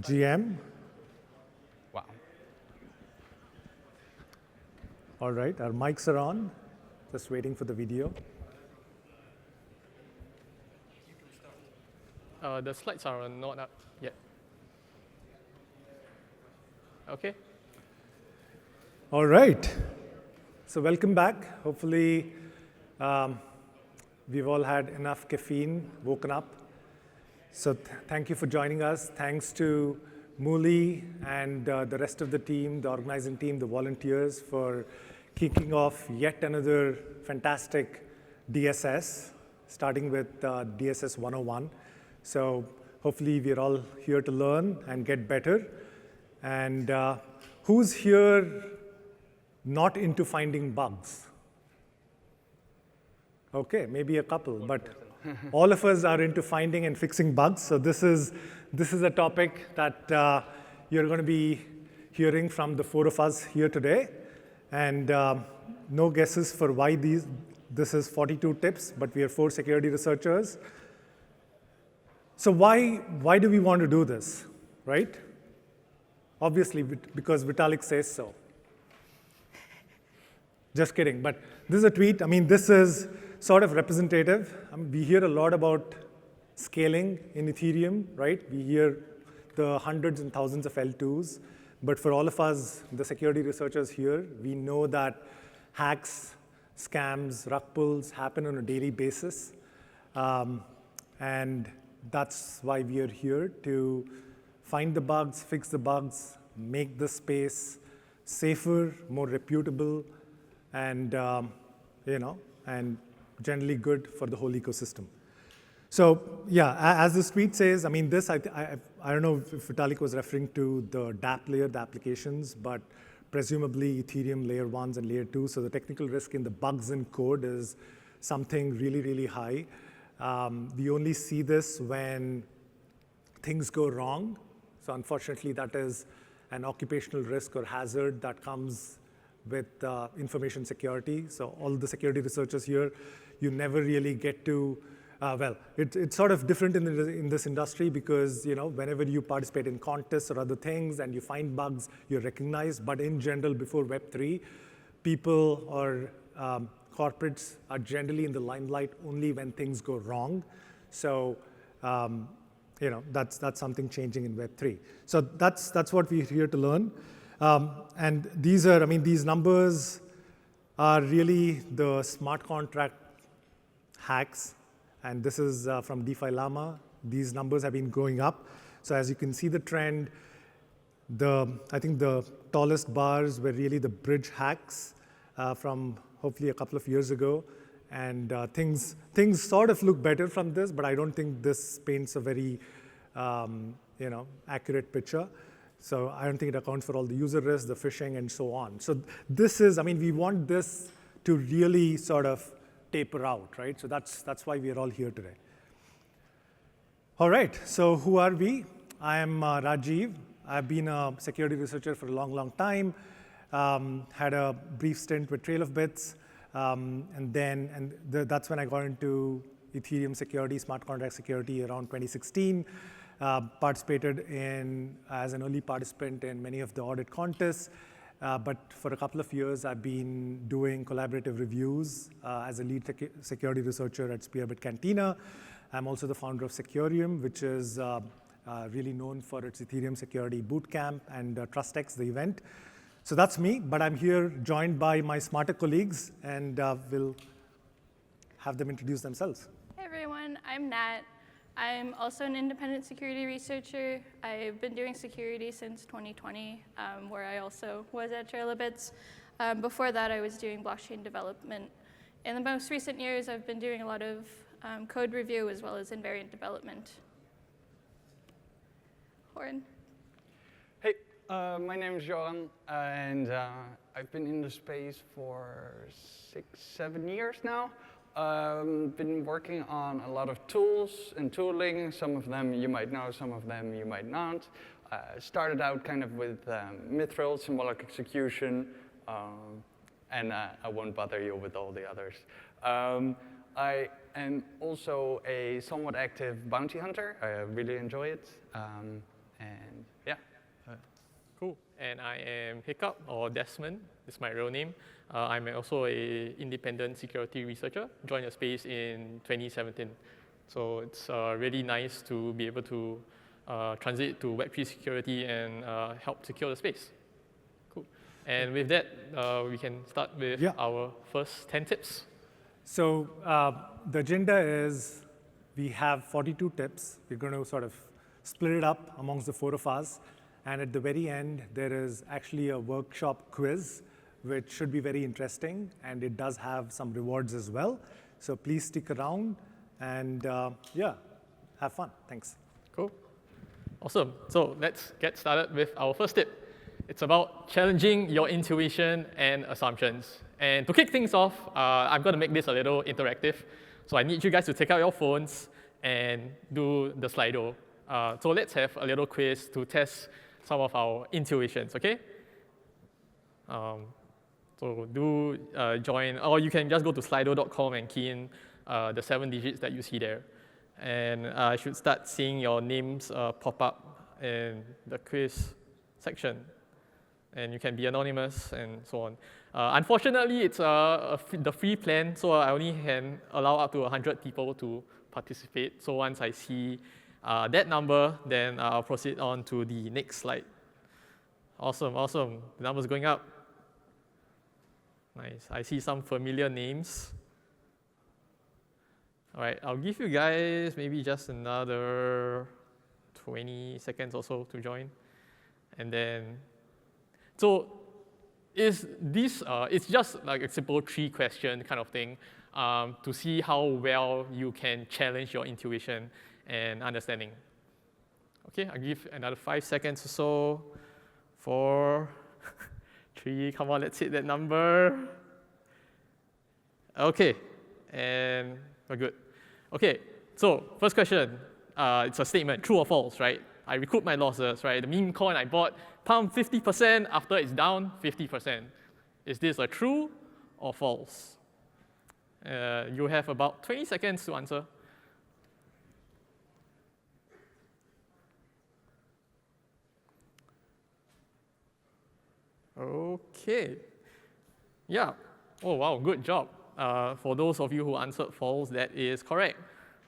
GM. Wow. All right, our mics are on. Just waiting for the video. The slides are not up yet. Okay. All right. So welcome back. Hopefully, we've all had enough caffeine, woken up. So thank you for joining us. Thanks to Mooli and the rest of the team, the organizing team, the volunteers for kicking off yet another fantastic DSS, starting with DSS 101. So hopefully we're all here to learn and get better. And who's here not into finding bugs? Okay, maybe a couple, but all of us are into finding and fixing bugs. So this is a topic that you're going to be hearing from the four of us here today. And no guesses for why this is 42 tips, but we are 4 security researchers. So why do we want to do this, right? Obviously, because Vitalik says so. Just kidding, but this is a tweet. I mean, this is sort of representative. We hear a lot about scaling in Ethereum, right? We hear the hundreds and thousands of L2s. But for all of us, the security researchers here, we know that hacks, scams, rug pulls happen on a daily basis. And that's why we are here, to find the bugs, fix the bugs, make the space safer, more reputable, and and generally good for the whole ecosystem. So yeah, as this tweet says, I mean, this I don't know if Vitalik was referring to the dApp layer, the applications, but presumably Ethereum layer 1s and layer 2. So the technical risk in the bugs in code is something really, really high. We only see this when things go wrong. So unfortunately, that is an occupational risk or hazard that comes with information security. So all the security researchers here, you never really get to, well, it's sort of different in this industry because, whenever you participate in contests or other things and you find bugs, you're recognized. But in general, before Web3, people or corporates are generally in the limelight only when things go wrong. So, that's something changing in Web3. So that's what we're here to learn. And these numbers are really the smart contract hacks. And this is from DeFi Llama. These numbers have been going up. So as you can see the trend, I think the tallest bars were really the bridge hacks from hopefully a couple of years ago. And things sort of look better from this, but I don't think this paints a very accurate picture. So I don't think it accounts for all the user risk, the phishing, and so on. So we want this to really sort of taper out, right? So that's why we are all here today. All right, so who are we? I am Rajeev. I've been a security researcher for a long, long time. Had a brief stint with Trail of Bits, that's when I got into Ethereum security, smart contract security around 2016. Participated as an early participant in many of the audit contests. But for a couple of years, I've been doing collaborative reviews as a lead security researcher at Spearbit Cantina. I'm also the founder of Securium, which is really known for its Ethereum security bootcamp and TrustX, the event. So that's me, but I'm here joined by my smarter colleagues, and we'll have them introduce themselves. Hey everyone, I'm Nat. I'm also an independent security researcher. I've been doing security since 2020, where I also was at Trail of Bits. Before that, I was doing blockchain development. In the most recent years, I've been doing a lot of code review as well as invariant development. Joran. Hey, my name is Joran, and I've been in the space for 6-7 years now. Been working on a lot of tools and tooling. Some of them you might know, some of them you might not. Started out kind of with Mithril, symbolic execution, and I won't bother you with all the others. I am also a somewhat active bounty hunter. I really enjoy it. And and I am Hiccup, or Desmond, is my real name. I'm also an independent security researcher, joined the space in 2017. So it's really nice to be able to transit to Web3 security and help secure the space. Cool. And with that, we can start with our first 10 tips. So the agenda is we have 42 tips. We're going to sort of split it up amongst the 4 of us. And at the very end, there is actually a workshop quiz, which should be very interesting. And it does have some rewards as well. So please stick around and yeah, have fun. Thanks. Cool. Awesome. So let's get started with our first tip. It's about challenging your intuition and assumptions. And to kick things off, I'm going to make this a little interactive. So I need you guys to take out your phones and do the Slido. So let's have a little quiz to test some of our intuitions, okay? So do join, or you can just go to slido.com and key in the 7 digits that you see there. And I should start seeing your names pop up in the quiz section. And you can be anonymous and so on. Unfortunately, it's the free plan, so I only can allow up to 100 people to participate. So once I see that number, then I'll proceed on to the next slide. Awesome, awesome. The number's going up. Nice. I see some familiar names. All right, I'll give you guys maybe just another 20 seconds or so to join. And then, so is this, it's just like a simple 3-question kind of thing to see how well you can challenge your intuition and understanding. Okay, I'll give another 5 seconds or so. 4, 3, come on, let's hit that number. Okay, and we're good. Okay, so first question, it's a statement, true or false, right? I recoup my losses, right? The meme coin I bought pumped 50% after it's down 50%. Is this a true or false? You have about 20 seconds to answer. Okay. Yeah. Oh, wow, good job. For those of you who answered false, that is correct,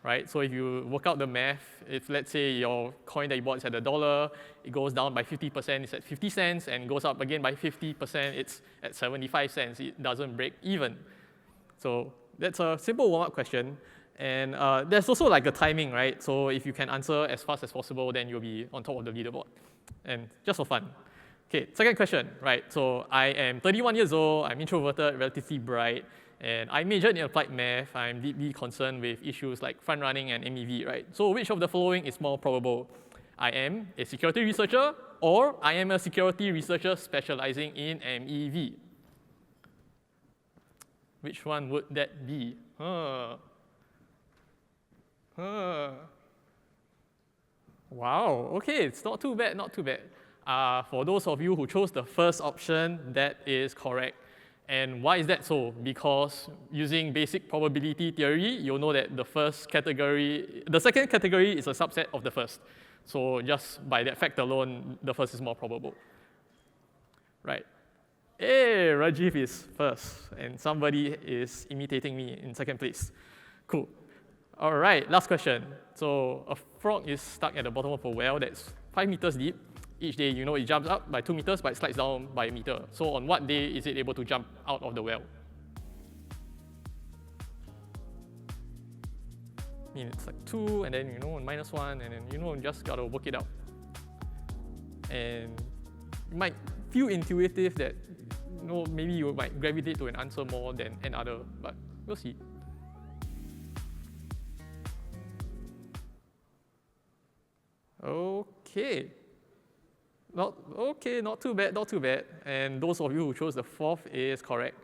right? So if you work out the math, if let's say your coin that you bought is at $1, it goes down by 50%, it's at 50 cents, and goes up again by 50%, it's at 75 cents. It doesn't break even. So that's a simple warm-up question. And there's also like a timing, right? So if you can answer as fast as possible, then you'll be on top of the leaderboard. And just for fun. Okay, second question, right? So I am 31 years old, I'm introverted, relatively bright, and I majored in applied math. I'm deeply concerned with issues like front running and MEV, right? So which of the following is more probable? I am a security researcher, or I am a security researcher specializing in MEV. Which one would that be? Wow, okay, it's not too bad, not too bad. For those of you who chose the first option, that is correct. And why is that so? Because using basic probability theory, you'll know that the second category is a subset of the first. So just by that fact alone, the first is more probable. Right. Hey, Rajeev is first, and somebody is imitating me in second place. Cool. All right, last question. So a frog is stuck at the bottom of a well that's 5 meters deep. Each day, you know, it jumps up by 2 meters, but it slides down by a meter. So on what day is it able to jump out of the well? I mean, it's like 2, and then, you know, -1, and then, you know, just gotta work it out. And it might feel intuitive that, you know, maybe you might gravitate to an answer more than another, but we'll see. Okay. Not too bad, not too bad. And those of you who chose the fourth is correct.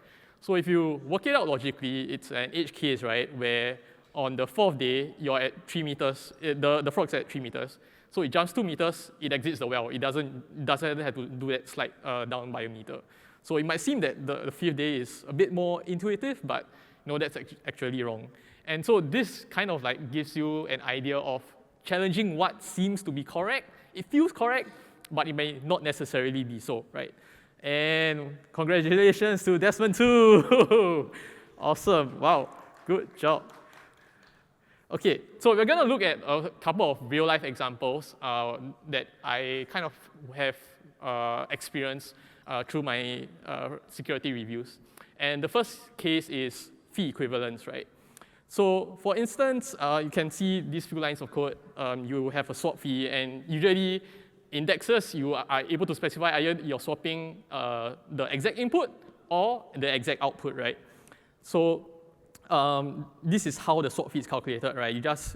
So if you work it out logically, it's an edge case, right, where on the 4th day, you're at 3 meters, the frog's at 3 meters. So it jumps 2 meters, it exits the well. It doesn't have to do that slide down by a meter. So it might seem that the 5th day is a bit more intuitive, but no, that's actually wrong. And so this kind of like gives you an idea of challenging what seems to be correct. It feels correct, but it may not necessarily be so, right? And congratulations to Desmond too. Awesome, wow, good job. Okay, so we're gonna look at a couple of real-life examples that I kind of have experienced through my security reviews. And the first case is fee equivalence, right? So for instance, you can see these few lines of code. You have a swap fee, and usually indexes, you are able to specify either you're swapping the exact input or the exact output, right? So this is how the swap fee is calculated, right? You just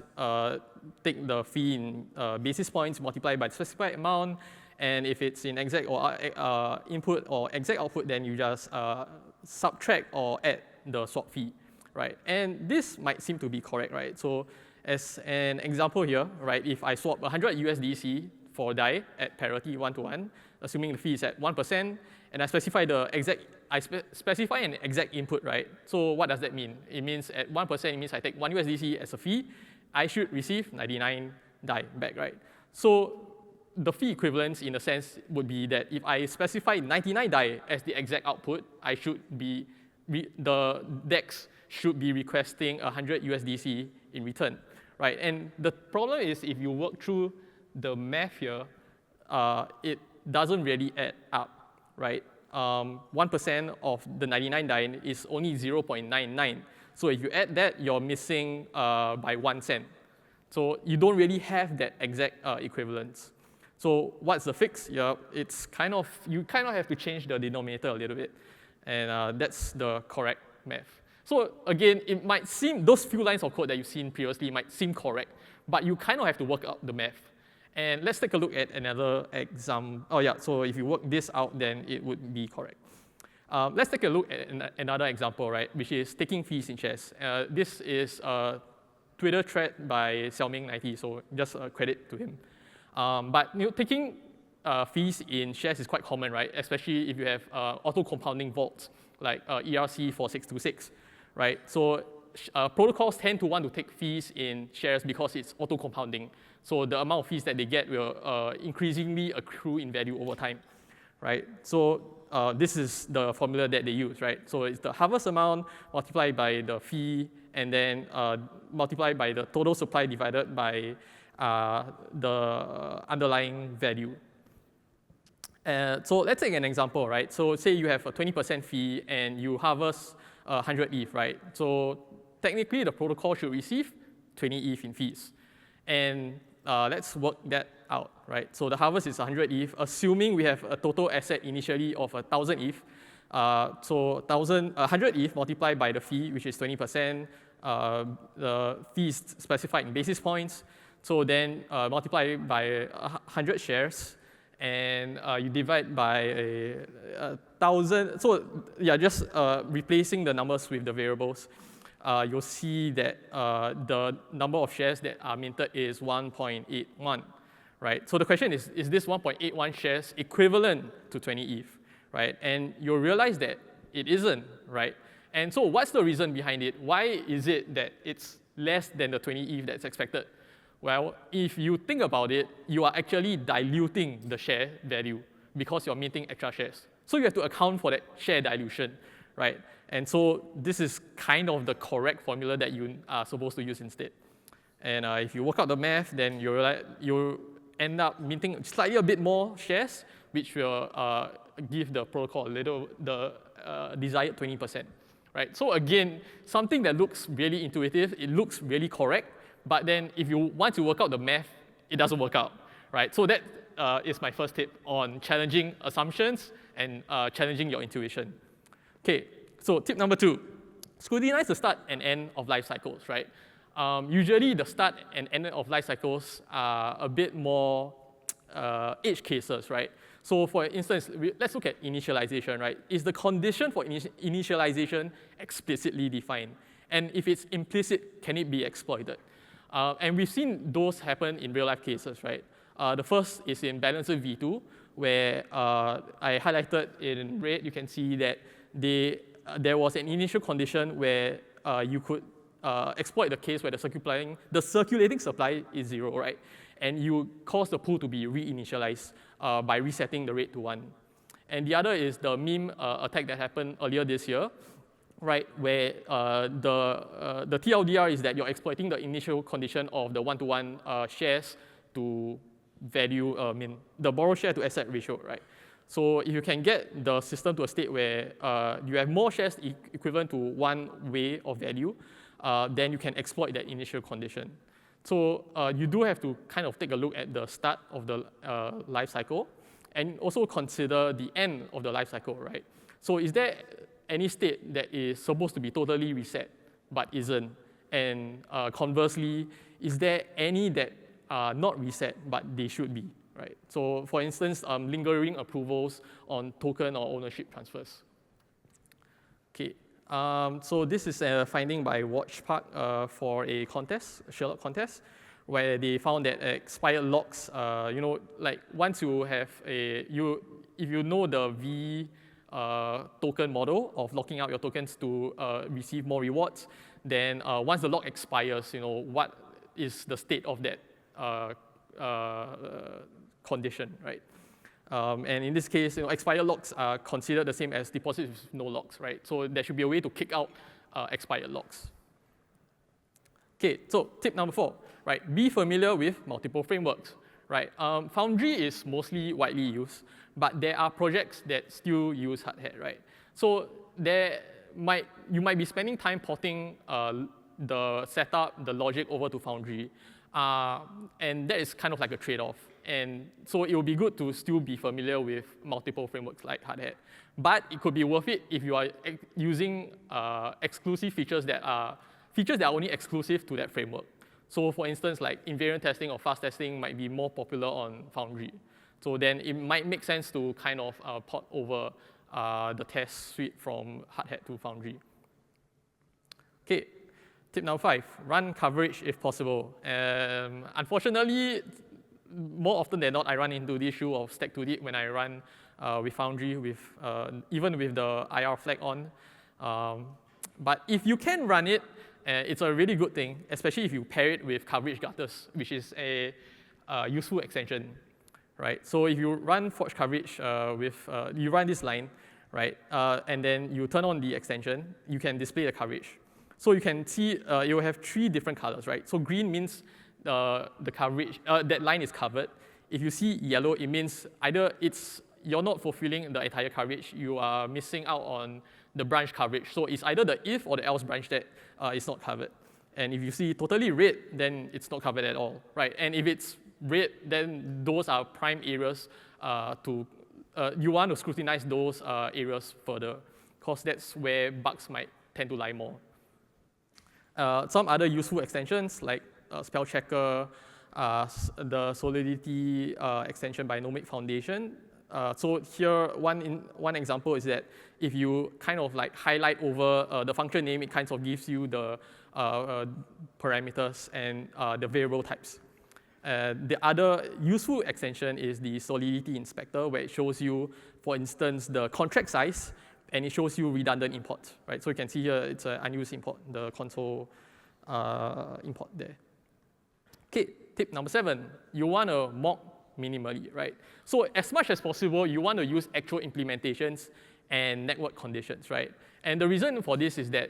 take the fee in basis points, multiply by the specified amount, and if it's in exact or input or exact output, then you just subtract or add the swap fee, right? And this might seem to be correct, right? So as an example here, right, if I swap 100 USDC for a DAI at parity 1-to-1, assuming the fee is at 1%, and I specify specify an exact input, right? So what does that mean? It means at 1%, it means I take 1 USDC as a fee, I should receive 99 DAI back, right? So the fee equivalence, in a sense, would be that if I specify 99 DAI as the exact output, I should be, the DEX should be requesting 100 USDC in return, right? And the problem is if you work through the math here, it doesn't really add up, right? 1% of the 99 DAI is only 0.99. So if you add that, you're missing by 1 cent. So you don't really have that exact equivalence. So what's the fix? Yeah, it's you kind of have to change the denominator a little bit. And that's the correct math. So again, it might seem, those few lines of code that you've seen previously might seem correct, but you kind of have to work out the math. And let's take a look at another example. Oh yeah, so if you work this out, then it would be correct. Let's take a look at another example, right, which is taking fees in shares. This is a Twitter thread by Xiaoming90, so just a credit to him. But taking fees in shares is quite common, right, especially if you have auto-compounding vaults like ERC4626, right? So protocols tend to want to take fees in shares because it's auto-compounding. So the amount of fees that they get will increasingly accrue in value over time, right? So this is the formula that they use, right? So it's the harvest amount multiplied by the fee, and then multiplied by the total supply divided by the underlying value. So let's take an example, right? So say you have a 20% fee and you harvest 100 ETH, right? So technically the protocol should receive 20 ETH in fees. And let's work that out, right? So the harvest is 100 ETH, assuming we have a total asset initially of 1,000 ETH. So 100 ETH multiplied by the fee, which is 20%. The fee is specified in basis points. So then multiply by 100 shares, and you divide by 1,000. So yeah, just replacing the numbers with the variables. You'll see that the number of shares that are minted is 1.81, right? So the question is this 1.81 shares equivalent to 20 ETH, right? And you'll realize that it isn't, right? And so what's the reason behind it? Why is it that it's less than the 20 ETH that's expected? Well, if you think about it, you are actually diluting the share value because you're minting extra shares. So you have to account for that share dilution, right? And so this is kind of the correct formula that you are supposed to use instead. And if you work out the math, then you end up minting slightly a bit more shares, which will give the protocol the desired 20%, right? So again, something that looks really intuitive, it looks really correct, but then if you want to work out the math, it doesn't work out, right? So that is my first tip on challenging assumptions and challenging your intuition. Okay, so tip number 2, scrutinize the start and end of life cycles, right? Usually the start and end of life cycles are a bit more edge cases, right? So for instance, let's look at initialization, right? Is the condition for initialization explicitly defined? And if it's implicit, can it be exploited? And we've seen those happen in real life cases, right? The first is in Balancer V2, where I highlighted in red, you can see that there was an initial condition where you could exploit the case where the circulating supply is 0, right? and you cause the pool to be reinitialized by resetting the rate to 1. And the other is the meme attack that happened earlier this year, right, where the TLDR is that you're exploiting the initial condition of the one-to-one shares to value, the borrow share to asset ratio, right? So if you can get the system to a state where you have more shares equivalent to one way of value, then you can exploit that initial condition. So you do have to kind of take a look at the start of the life cycle and also consider the end of the life cycle, right? So is there any state that is supposed to be totally reset but isn't? And conversely, is there any that are not reset but they should be, right? So for instance, lingering approvals on token or ownership transfers. Okay, so this is a finding by WatchPark for a contest, a Sherlock contest, where they found that expired locks, like once you have if you know the V token model of locking out your tokens to receive more rewards, then once the lock expires, what is the state of that condition, right? And in this case, expired locks are considered the same as deposits with no locks, right? So there should be a way to kick out expired locks. Okay, so tip number 4, right? Be familiar with multiple frameworks, right? Foundry is mostly widely used, but there are projects that still use hard hat, right? So you might be spending time porting the setup, the logic over to Foundry, and that is kind of like a trade-off. And so it will be good to still be familiar with multiple frameworks like hard hat. But it could be worth it if you are using exclusive features that are only exclusive to that framework. So for instance, like invariant testing or fast testing might be more popular on Foundry. So then it might make sense to kind of port over the test suite from hard hat to Foundry. Okay, tip number 5, run coverage if possible. Unfortunately, more often than not, I run into the issue of stack to deep when I run with Foundry, even with the IR flag on. But if you can run it, it's a really good thing, especially if you pair it with coverage gutters, which is a useful extension, right? So if you run forge coverage you run this line, right? And then you turn on the extension, you can display the coverage. So you can see you will have 3 different colors, right? So green means the coverage, that line is covered. If you see yellow, it means either you're not fulfilling the entire coverage, you are missing out on the branch coverage. So it's either the if or the else branch that is not covered. And if you see totally red, then it's not covered at all, right? And if it's red, then those are prime areas you want to scrutinize those areas further, because that's where bugs might tend to lie more. Some other useful extensions like spell checker, the solidity extension by Nomic Foundation. So here, one example is that if you kind of like highlight over the function name, it kind of gives you the parameters and the variable types. The other useful extension is the solidity inspector, where it shows you, for instance, the contract size, and it shows you redundant imports, right? So you can see here it's an unused import, the console import there. Okay, tip number 7, you want to mock minimally, right? So as much as possible, you want to use actual implementations and network conditions, right? And the reason for this is that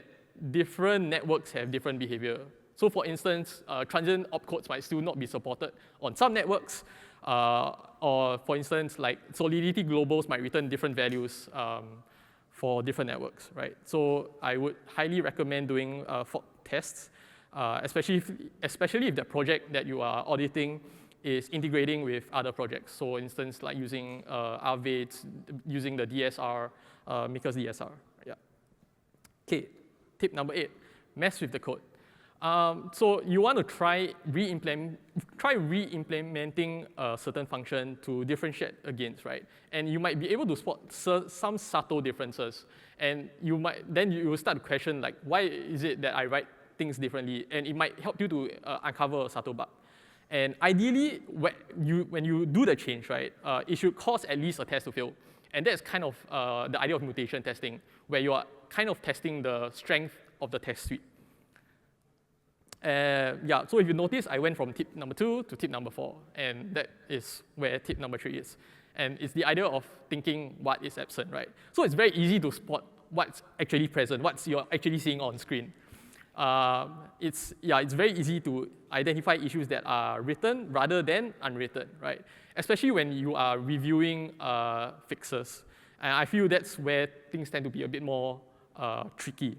different networks have different behavior. So for instance, transient opcodes might still not be supported on some networks, or for instance, like solidity globals might return different values for different networks, right? So I would highly recommend doing fork tests, especially if the project that you are auditing is integrating with other projects. So for instance, like using audits, using the DSR, Maker's DSR, yeah. Okay, tip number 8, mess with the code. So you want to try re-implementing a certain function to differentiate against, right? And you might be able to spot some subtle differences. And you will start to question, like, why is it that I write things differently? And it might help you to uncover a subtle bug. And ideally, when you do the change, right, it should cause at least a test to fail. And that's kind of the idea of mutation testing, where you are kind of testing the strength of the test suite. Yeah, so if you notice, I went from tip number 2 to tip number 4, and that is where tip number 3 is. And it's the idea of thinking what is absent, right? So it's very easy to spot what's actually present, what you're actually seeing on screen. It's very easy to identify issues that are written rather than unwritten, right? Especially when you are reviewing fixes. And I feel that's where things tend to be a bit more tricky,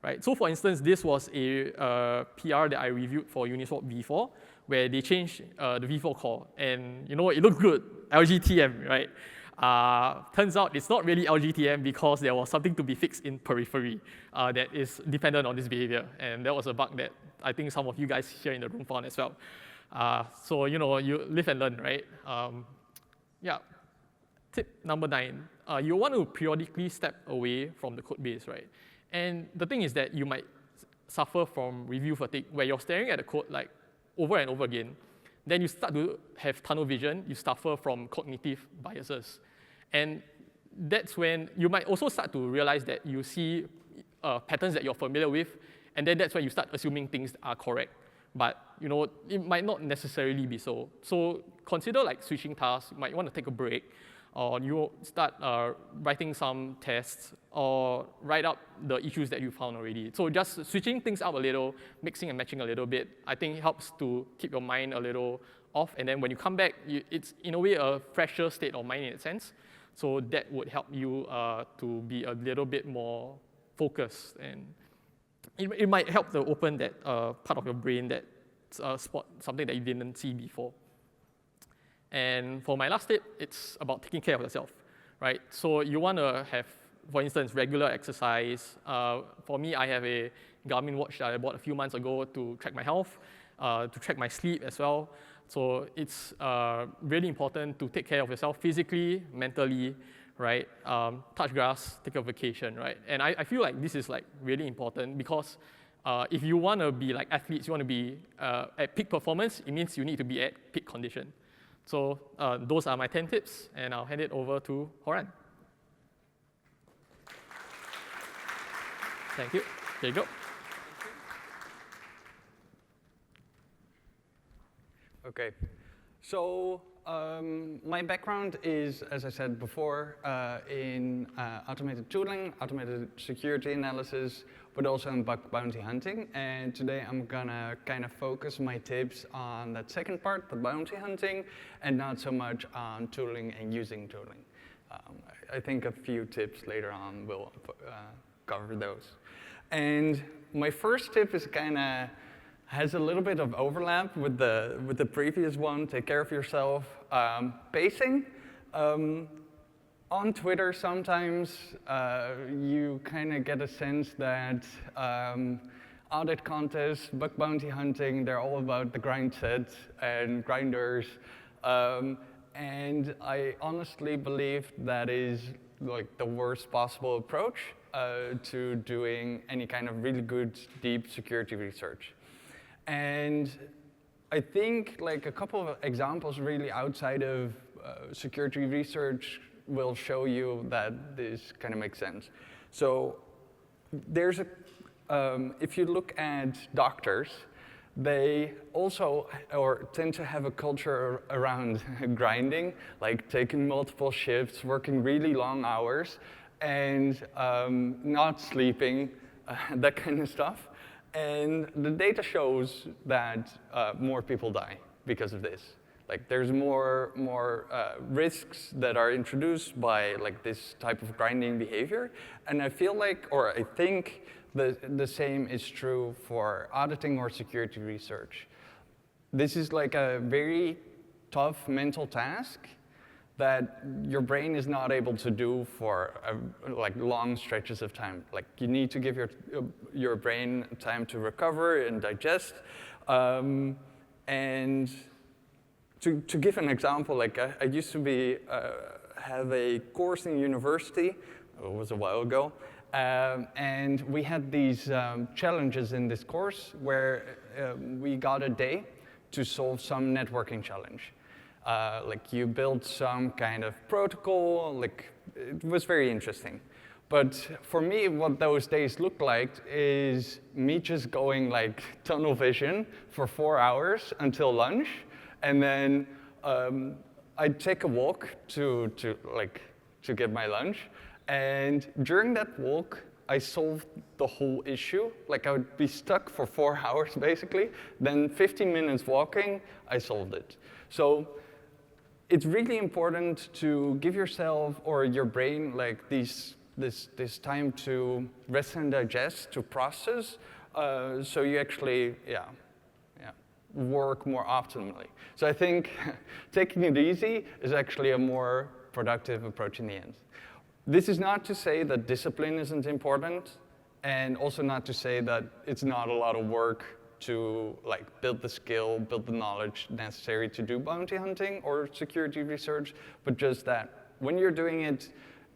right? So for instance, this was a PR that I reviewed for Uniswap v4, where they changed the v4 core, and it looked good, LGTM, right? Turns out it's not really LGTM because there was something to be fixed in periphery that is dependent on this behavior, and that was a bug that I think some of you guys here in the room found as well. So you live and learn, right? Yeah. Tip number 9, you want to periodically step away from the code base, right? And the thing is that you might suffer from review fatigue, where you're staring at the code like over and over again. Then you start to have tunnel vision, you suffer from cognitive biases. And that's when you might also start to realize that you see patterns that you're familiar with, and then that's when you start assuming things are correct. But it might not necessarily be so. So consider like switching tasks. You might want to take a break, or you start writing some tests, or write up the issues that you found already. So just switching things up a little, mixing and matching a little bit, I think helps to keep your mind a little off. And then when you come back, it's in a way a fresher state of mind in a sense. So that would help you to be a little bit more focused, and it might help to open that part of your brain that spot something that you didn't see before. And for my last tip, it's about taking care of yourself, right? So you want to have, for instance, regular exercise. For me, I have a Garmin watch that I bought a few months ago to track my health, to track my sleep as well. So it's really important to take care of yourself physically, mentally, right? Touch grass, take a vacation, right? And I feel like this is like really important because if you want to be like athletes, you want to be at peak performance, it means you need to be at peak condition. So those are my 10 tips, and I'll hand it over to Joran. Thank you. Here you go. Okay, so my background is, as I said before, in automated tooling, automated security analysis, but also in bug bounty hunting. And today I'm gonna kind of focus my tips on that second part, the bounty hunting, and not so much on tooling and using tooling. I think a few tips later on will cover those. And my first tip is has a little bit of overlap with the previous one. Take care of yourself. Pacing. On Twitter, sometimes you kind of get a sense that audit contests, bug bounty hunting, they're all about the grind set and grinders. And I honestly believe that is like the worst possible approach to doing any kind of really good, deep security research. And I think like a couple of examples really outside of security research will show you that this kind of makes sense. So there's if you look at doctors, they also tend to have a culture around grinding, like taking multiple shifts, working really long hours, and not sleeping, that kind of stuff. And the data shows that more people die because of this. Like there's more risks that are introduced by like this type of grinding behavior. And I feel like, or I think the same is true for auditing or security research. This is like a very tough mental task that your brain is not able to do for like long stretches of time. Like you need to give your brain time to recover and digest. And to give an example, like I used to have a course in university. It was a while ago, and we had these challenges in this course where we got a day to solve some networking challenge. Like you build some kind of protocol, like it was very interesting. But for me, what those days look like is me just going like tunnel vision for 4 hours until lunch, and then I'd take a walk to get my lunch, and during that walk, I solved the whole issue. Like I would be stuck for 4 hours basically, then 15 minutes walking, I solved it. So it's really important to give yourself or your brain like this time to rest and digest, to process, so you actually, work more optimally. So I think taking it easy is actually a more productive approach in the end. This is not to say that discipline isn't important, and also not to say that it's not a lot of work to like build the skill, build the knowledge necessary to do bounty hunting or security research, but just that when you're doing it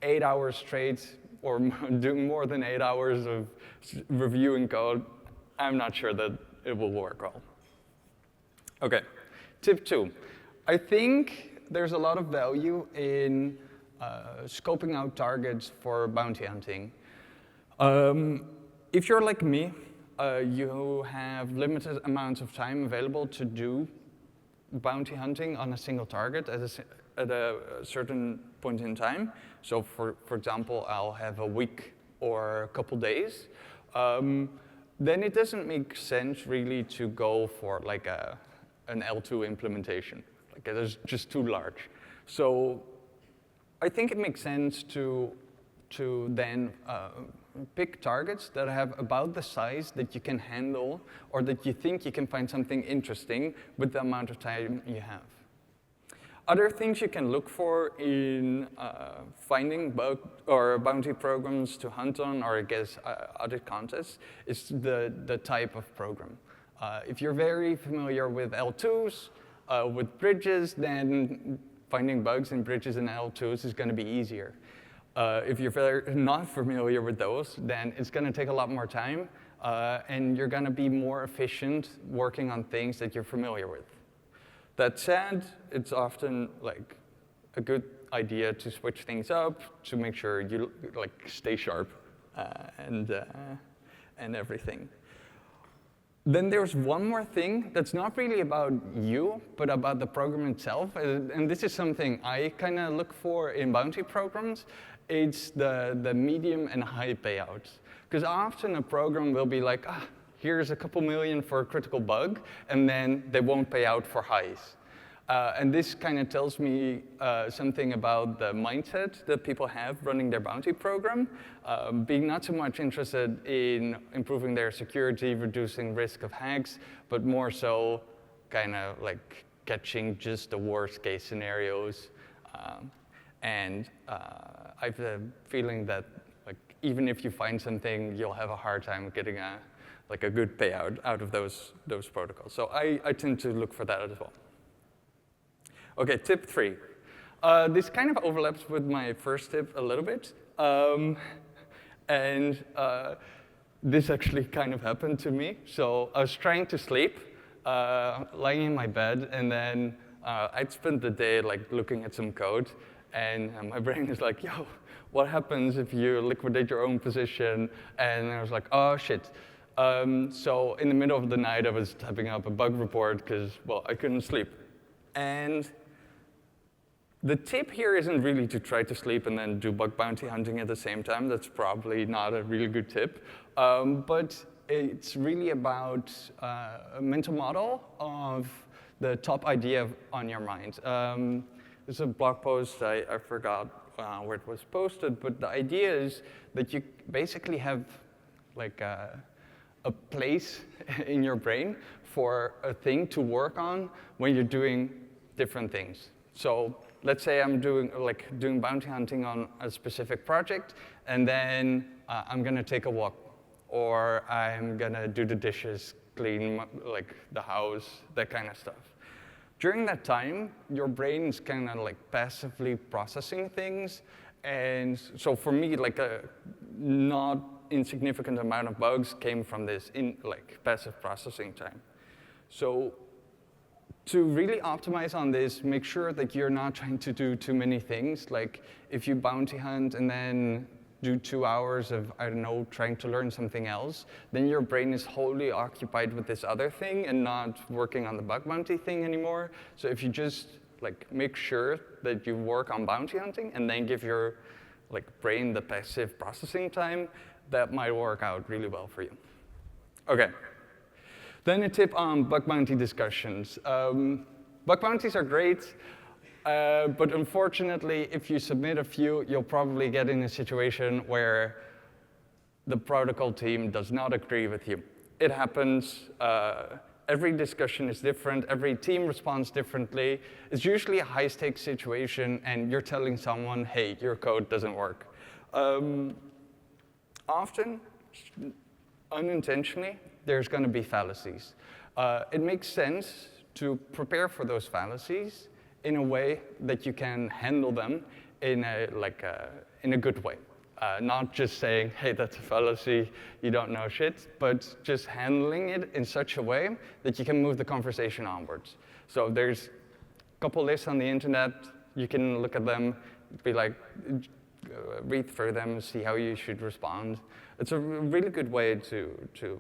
8 hours straight or doing more than 8 hours of reviewing code, I'm not sure that it will work well. Okay, tip 2. I think there's a lot of value in scoping out targets for bounty hunting. If you're like me, you have limited amounts of time available to do bounty hunting on a single target at a certain point in time. So for example, I'll have a week or a couple days. Then it doesn't make sense really to go for like an L2 implementation. Like it is just too large. So I think it makes sense to then pick targets that have about the size that you can handle or that you think you can find something interesting with the amount of time you have. Other things you can look for in finding bug or bounty programs to hunt on, or I guess audit contests, is the type of program. If you're very familiar with L2s, with bridges, then finding bugs in bridges and L2s is going to be easier. If you're not familiar with those, then it's going to take a lot more time, and you're going to be more efficient working on things that you're familiar with. That said, it's often like a good idea to switch things up to make sure you like stay sharp and everything. Then there's one more thing that's not really about you, but about the program itself. And this is something I kind of look for in bounty programs. It's the medium and high payouts. Because often a program will be like, here's a couple million for a critical bug, and then they won't pay out for highs. And this kind of tells me something about the mindset that people have running their bounty program, being not so much interested in improving their security, reducing risk of hacks, but more so kind of like catching just the worst case scenarios. And I have the feeling that like even if you find something, you'll have a hard time getting a good payout out of those protocols. So I tend to look for that as well. Okay, tip 3. This kind of overlaps with my first tip a little bit. This actually kind of happened to me. So I was trying to sleep, lying in my bed, and then I'd spent the day like looking at some code, and my brain is like, yo, what happens if you liquidate your own position? And I was like, oh, shit. So in the middle of the night, I was typing up a bug report because, well, I couldn't sleep. And the tip here isn't really to try to sleep and then do bug bounty hunting at the same time. That's probably not a really good tip. But it's really about a mental model of the top idea on your mind. There's a blog post, I forgot where it was posted, but the idea is that you basically have like a place in your brain for a thing to work on when you're doing different things. So let's say I'm doing bounty hunting on a specific project, and then I'm gonna take a walk, or I'm gonna do the dishes, clean like the house, that kind of stuff. During that time, your brain is kind of like passively processing things, and so for me, like a not insignificant amount of bugs came from this passive processing time. So to really optimize on this, make sure that you're not trying to do too many things. Like if you bounty hunt and then do 2 hours of, I don't know, trying to learn something else, then your brain is wholly occupied with this other thing and not working on the bug bounty thing anymore. So if you just like make sure that you work on bounty hunting and then give your like brain the passive processing time, that might work out really well for you. Okay. Then a tip on bug bounty discussions. Bug bounties are great, but unfortunately, if you submit a few, you'll probably get in a situation where the protocol team does not agree with you. It happens. Every discussion is different. Every team responds differently. It's usually a high-stakes situation, and you're telling someone, hey, your code doesn't work. Often, unintentionally, there's going to be fallacies. It makes sense to prepare for those fallacies in a way that you can handle them in a good way. Not just saying, hey, that's a fallacy, you don't know shit, but just handling it in such a way that you can move the conversation onwards. So there's a couple lists on the internet, you can look at them, be like, read through them, see how you should respond. It's a really good way to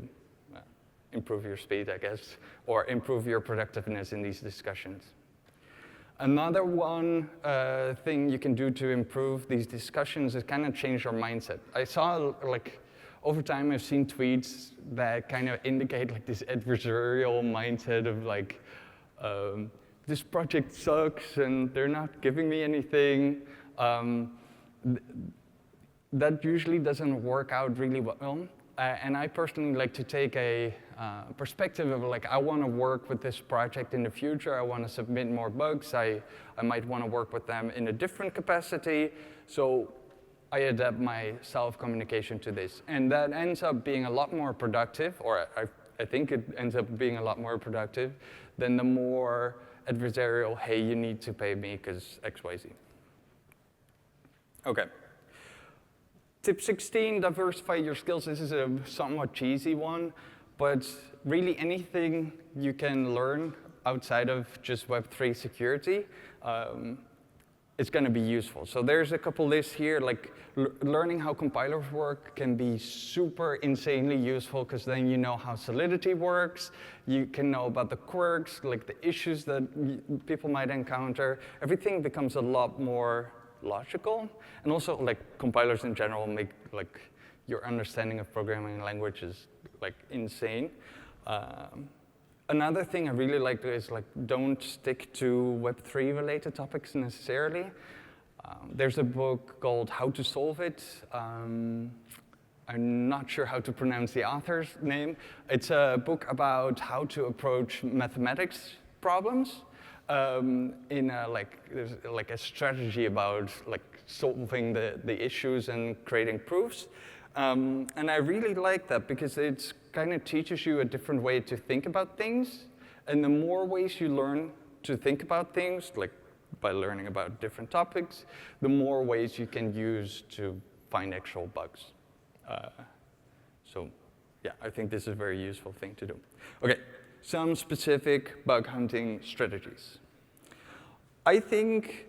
improve your speed, I guess, or improve your productiveness in these discussions. Another one thing you can do to improve these discussions is kind of change your mindset. I saw, like, over time I've seen tweets that kind of indicate like this adversarial mindset of like, this project sucks and they're not giving me anything. That usually doesn't work out really well. And I personally like to take a perspective of like, I want to work with this project in the future. I want to submit more bugs. I might want to work with them in a different capacity. So I adapt my self-communication to this. And that ends up being a lot more productive, or I think it ends up being a lot more productive than the more adversarial, hey, you need to pay me because X, Y, Z. Okay. Tip 16, diversify your skills. This is a somewhat cheesy one, but really anything you can learn outside of just Web3 security, it's going to be useful. So there's a couple lists here, like learning how compilers work can be super insanely useful because then you know how Solidity works, you can know about the quirks, like the issues that people might encounter. Everything becomes a lot more logical, and also like compilers in general make like your understanding of programming languages like insane. Another thing I really like is like don't stick to Web3 related topics necessarily. There's a book called How to Solve It. I'm not sure how to pronounce the author's name. It's a book about how to approach mathematics problems. There's like a strategy about like solving the issues and creating proofs. And I really like that because it kind of teaches you a different way to think about things. And the more ways you learn to think about things, like by learning about different topics, the more ways you can use to find actual bugs. So yeah, I think this is a very useful thing to do. Okay. Some specific bug hunting strategies. I think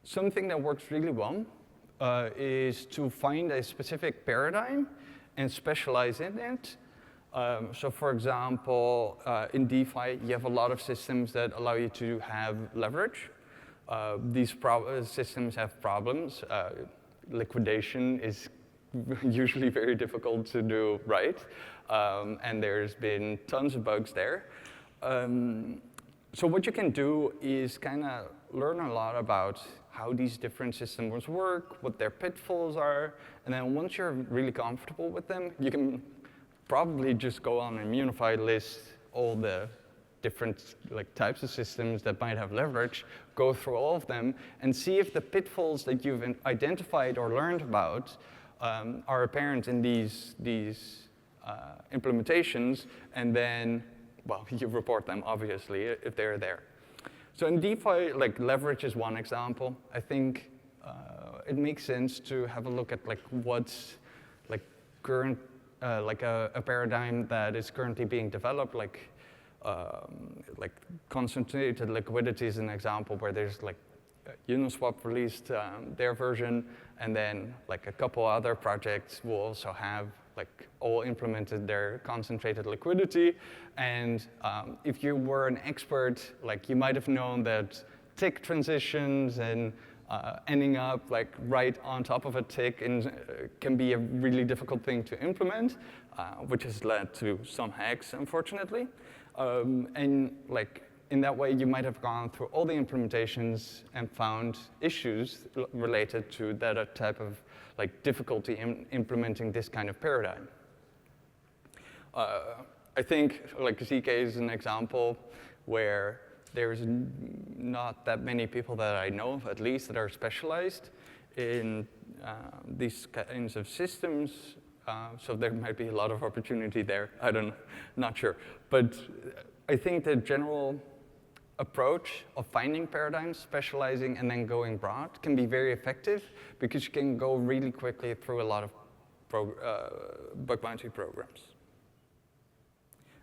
something that works really well is to find a specific paradigm and specialize in it. So for example, in DeFi, you have a lot of systems that allow you to have leverage. These systems have problems. Liquidation is usually very difficult to do right. And there's been tons of bugs there. So what you can do is kind of learn a lot about how these different systems work, what their pitfalls are, and then once you're really comfortable with them, you can probably just go on and unified list all the different like types of systems that might have leverage, go through all of them, and see if the pitfalls that you've identified or learned about are apparent in these implementations, and then, well, you report them, obviously, if they're there. So in DeFi, like leverage is one example. I think it makes sense to have a look at like what's like current, like a paradigm that is currently being developed, like concentrated liquidity is an example where there's like Uniswap released their version, and then like a couple other projects will also have like all implemented their concentrated liquidity. And if you were an expert, like you might have known that tick transitions and ending up like right on top of a tick can be a really difficult thing to implement, which has led to some hacks, unfortunately. And like in that way, you might have gone through all the implementations and found issues related to that type of like difficulty in implementing this kind of paradigm. I think like ZK is an example where there's not that many people that I know of, at least, that are specialized in these kinds of systems. So there might be a lot of opportunity there. I don't know, not sure. But I think the general approach of finding paradigms, specializing, and then going broad can be very effective because you can go really quickly through a lot of bug bounty programs.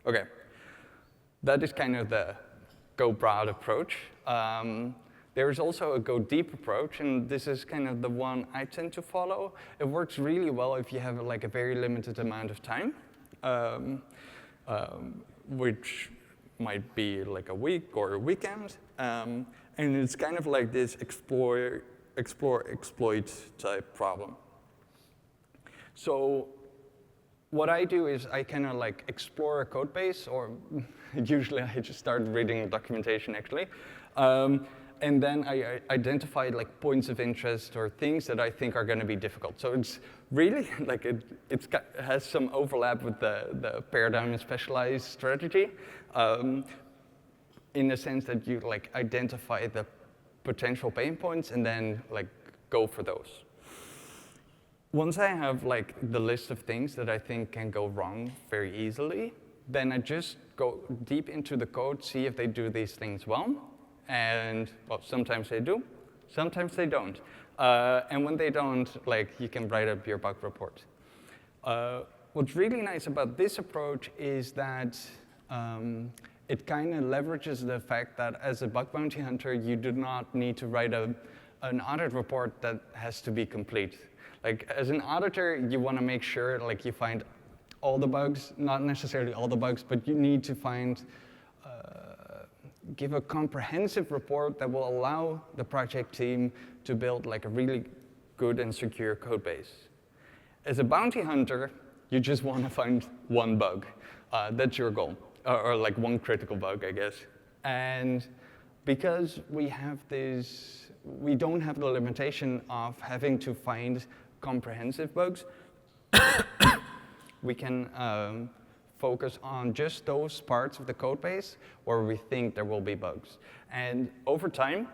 Okay, that is kind of the go broad approach. There is also a go deep approach, and this is kind of the one I tend to follow. It works really well if you have like a very limited amount of time, which might be like a week or a weekend. And it's kind of like this explore, exploit type problem. So what I do is I kind of like explore a code base, or usually I just start reading documentation actually. And then I identify like points of interest or things that I think are going to be difficult. So it's really like it has some overlap with the paradigm and specialized strategy, in the sense that you like identify the potential pain points and then like go for those. Once I have like the list of things that I think can go wrong very easily, then I just go deep into the code, see if they do these things well. And well, sometimes they do, sometimes they don't. And when they don't, like you can write up your bug report. What's really nice about this approach is that it kind of leverages the fact that as a bug bounty hunter, you do not need to write an audit report that has to be complete. Like as an auditor, you want to make sure like you find all the bugs, not necessarily all the bugs, but you need to find give a comprehensive report that will allow the project team to build like a really good and secure code base. As a bounty hunter, you just want to find one bug. That's your goal, or like one critical bug, I guess. And because we don't have the limitation of having to find comprehensive bugs, we can focus on just those parts of the code base where we think there will be bugs. And over time,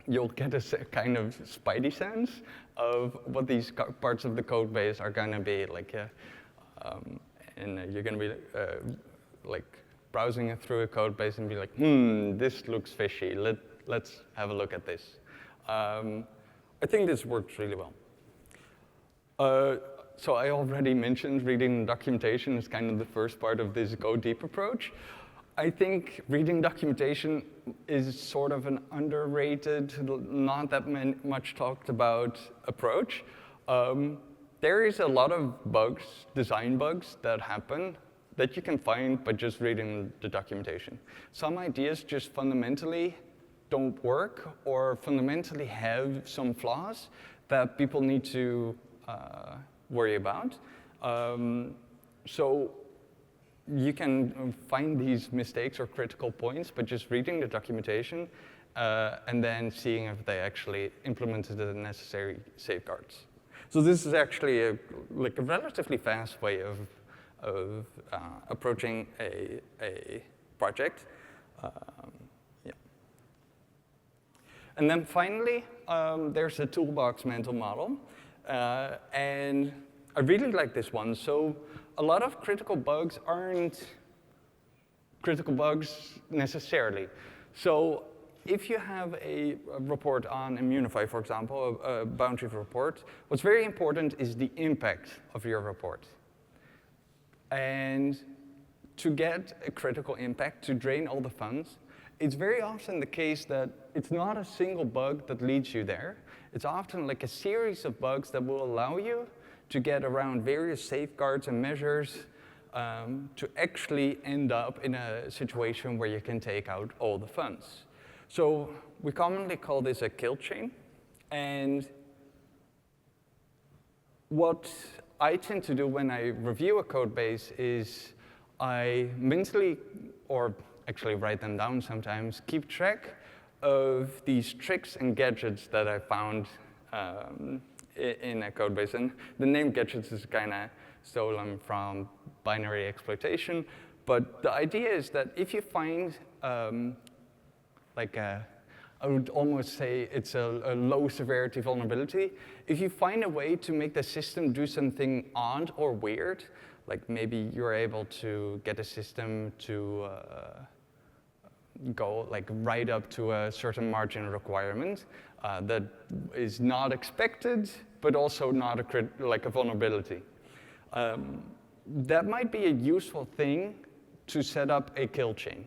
you'll get a kind of spidey sense of what these parts of the code base are going to be like, and you're going to be like browsing through a code base and be like, this looks fishy. Let's have a look at this. I think this works really well. So I already mentioned reading documentation is kind of the first part of this go deep approach. I think reading documentation is sort of an underrated, not that much talked about approach. There is a lot of bugs, design bugs that happen that you can find by just reading the documentation. Some ideas just fundamentally don't work or fundamentally have some flaws that people need to worry about. So you can find these mistakes or critical points by just reading the documentation and then seeing if they actually implemented the necessary safeguards. So this is actually a relatively fast way of approaching a project. Yeah. And then finally, there's the toolbox mental model. And I really like this one. So a lot of critical bugs aren't critical bugs necessarily. So if you have a report on Immunify, for example, a bounty report, what's very important is the impact of your report. And to get a critical impact, to drain all the funds, it's very often the case that it's not a single bug that leads you there. It's often like a series of bugs that will allow you to get around various safeguards and measures to actually end up in a situation where you can take out all the funds. So we commonly call this a kill chain. And what I tend to do when I review a code base is I mentally, or actually write them down sometimes, keep track of these tricks and gadgets that I found in a code base. And the name gadgets is kind of stolen from binary exploitation. But the idea is that if you find I would almost say it's a low severity vulnerability. If you find a way to make the system do something odd or weird, like maybe you're able to get a system to go like right up to a certain margin requirement that is not expected, but also not a vulnerability. That might be a useful thing to set up a kill chain.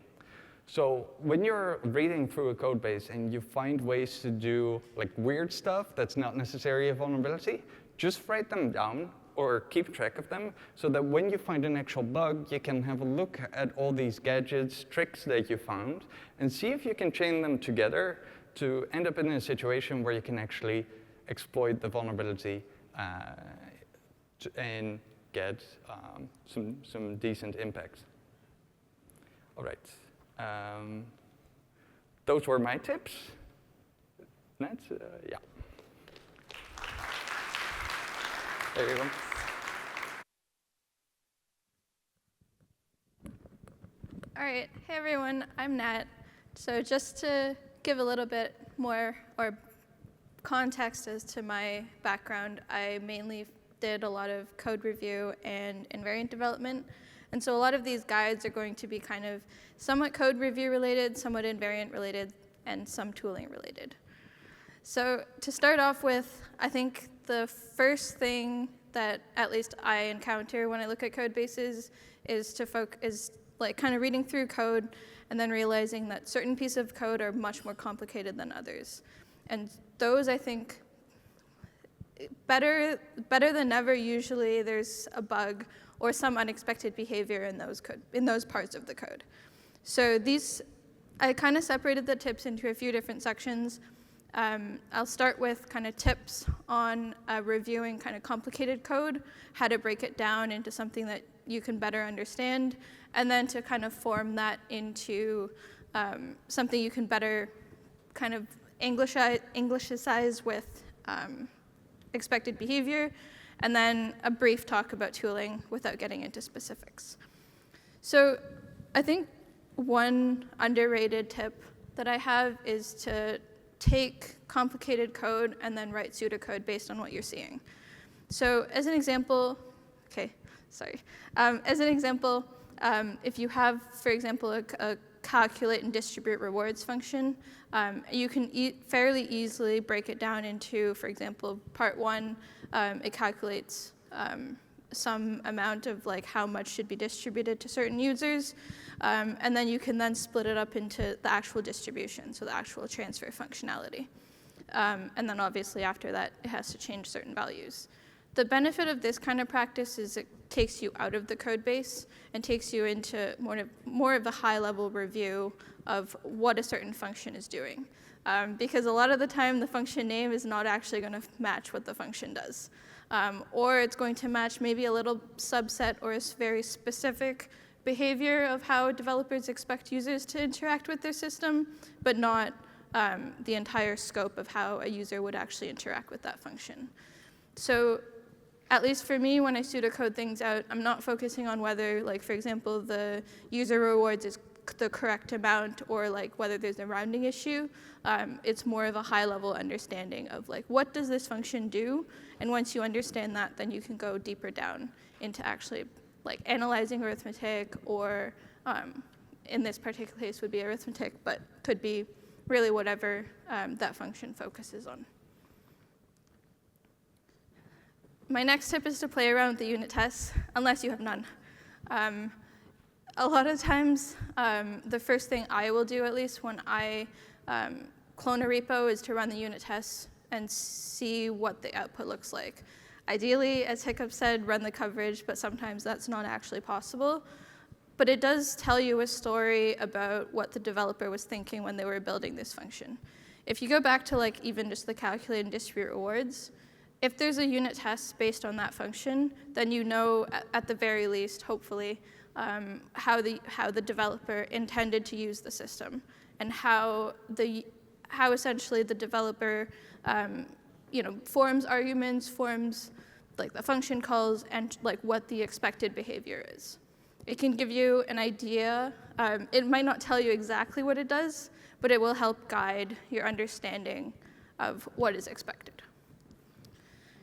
So when you're reading through a code base and you find ways to do like weird stuff that's not necessarily a vulnerability, just write them down or keep track of them so that when you find an actual bug, you can have a look at all these gadgets, tricks that you found, and see if you can chain them together to end up in a situation where you can actually exploit the vulnerability and get some decent impacts. All right. Those were my tips. That's, yeah. There you go. All right, hey everyone, I'm Nat. So just to give a little bit more or context as to my background, I mainly did a lot of code review and invariant development. And so a lot of these guides are going to be kind of somewhat code review related, somewhat invariant related, and some tooling related. So to start off with, I think the first thing that at least I encounter when I look at code bases is like kind of reading through code and then realizing that certain pieces of code are much more complicated than others. And those, I think, better than ever, usually there's a bug or some unexpected behavior in those parts of the code. So I kind of separated the tips into a few different sections. I'll start with kind of tips on reviewing kind of complicated code, how to break it down into something that you can better understand, and then to kind of form that into something you can better kind of Englishicize with expected behavior, and then a brief talk about tooling without getting into specifics. So I think one underrated tip that I have is to take complicated code and then write pseudocode based on what you're seeing. So as an example, if you have, for example, a calculate and distribute rewards function, you can fairly easily break it down into, for example, part one, it calculates some amount of like how much should be distributed to certain users, and then you can then split it up into the actual distribution, so the actual transfer functionality. And then obviously after that, it has to change certain values. The benefit of this kind of practice is it takes you out of the code base and takes you into more of the high-level review of what a certain function is doing. Because a lot of the time, the function name is not actually going to match what the function does. Or it's going to match maybe a little subset or a very specific behavior of how developers expect users to interact with their system, but not the entire scope of how a user would actually interact with that function. So at least for me, when I pseudocode things out, I'm not focusing on whether, like, for example, the user rewards is the correct amount or like whether there's a rounding issue. It's more of a high-level understanding of like, what does this function do? And once you understand that, then you can go deeper down into actually like analyzing arithmetic, or in this particular case would be arithmetic, but could be really whatever that function focuses on. My next tip is to play around with the unit tests, unless you have none. a lot of times, the first thing I will do, at least when I clone a repo, is to run the unit tests and see what the output looks like. Ideally, as Hiccup said, run the coverage, but sometimes that's not actually possible. But it does tell you a story about what the developer was thinking when they were building this function. If you go back to like even just the calculate and distribute rewards, if there's a unit test based on that function, then you know at the very least, hopefully, how the developer intended to use the system and how essentially the developer forms arguments, forms like the function calls, and like what the expected behavior is. It can give you an idea. It might not tell you exactly what it does, but it will help guide your understanding of what is expected.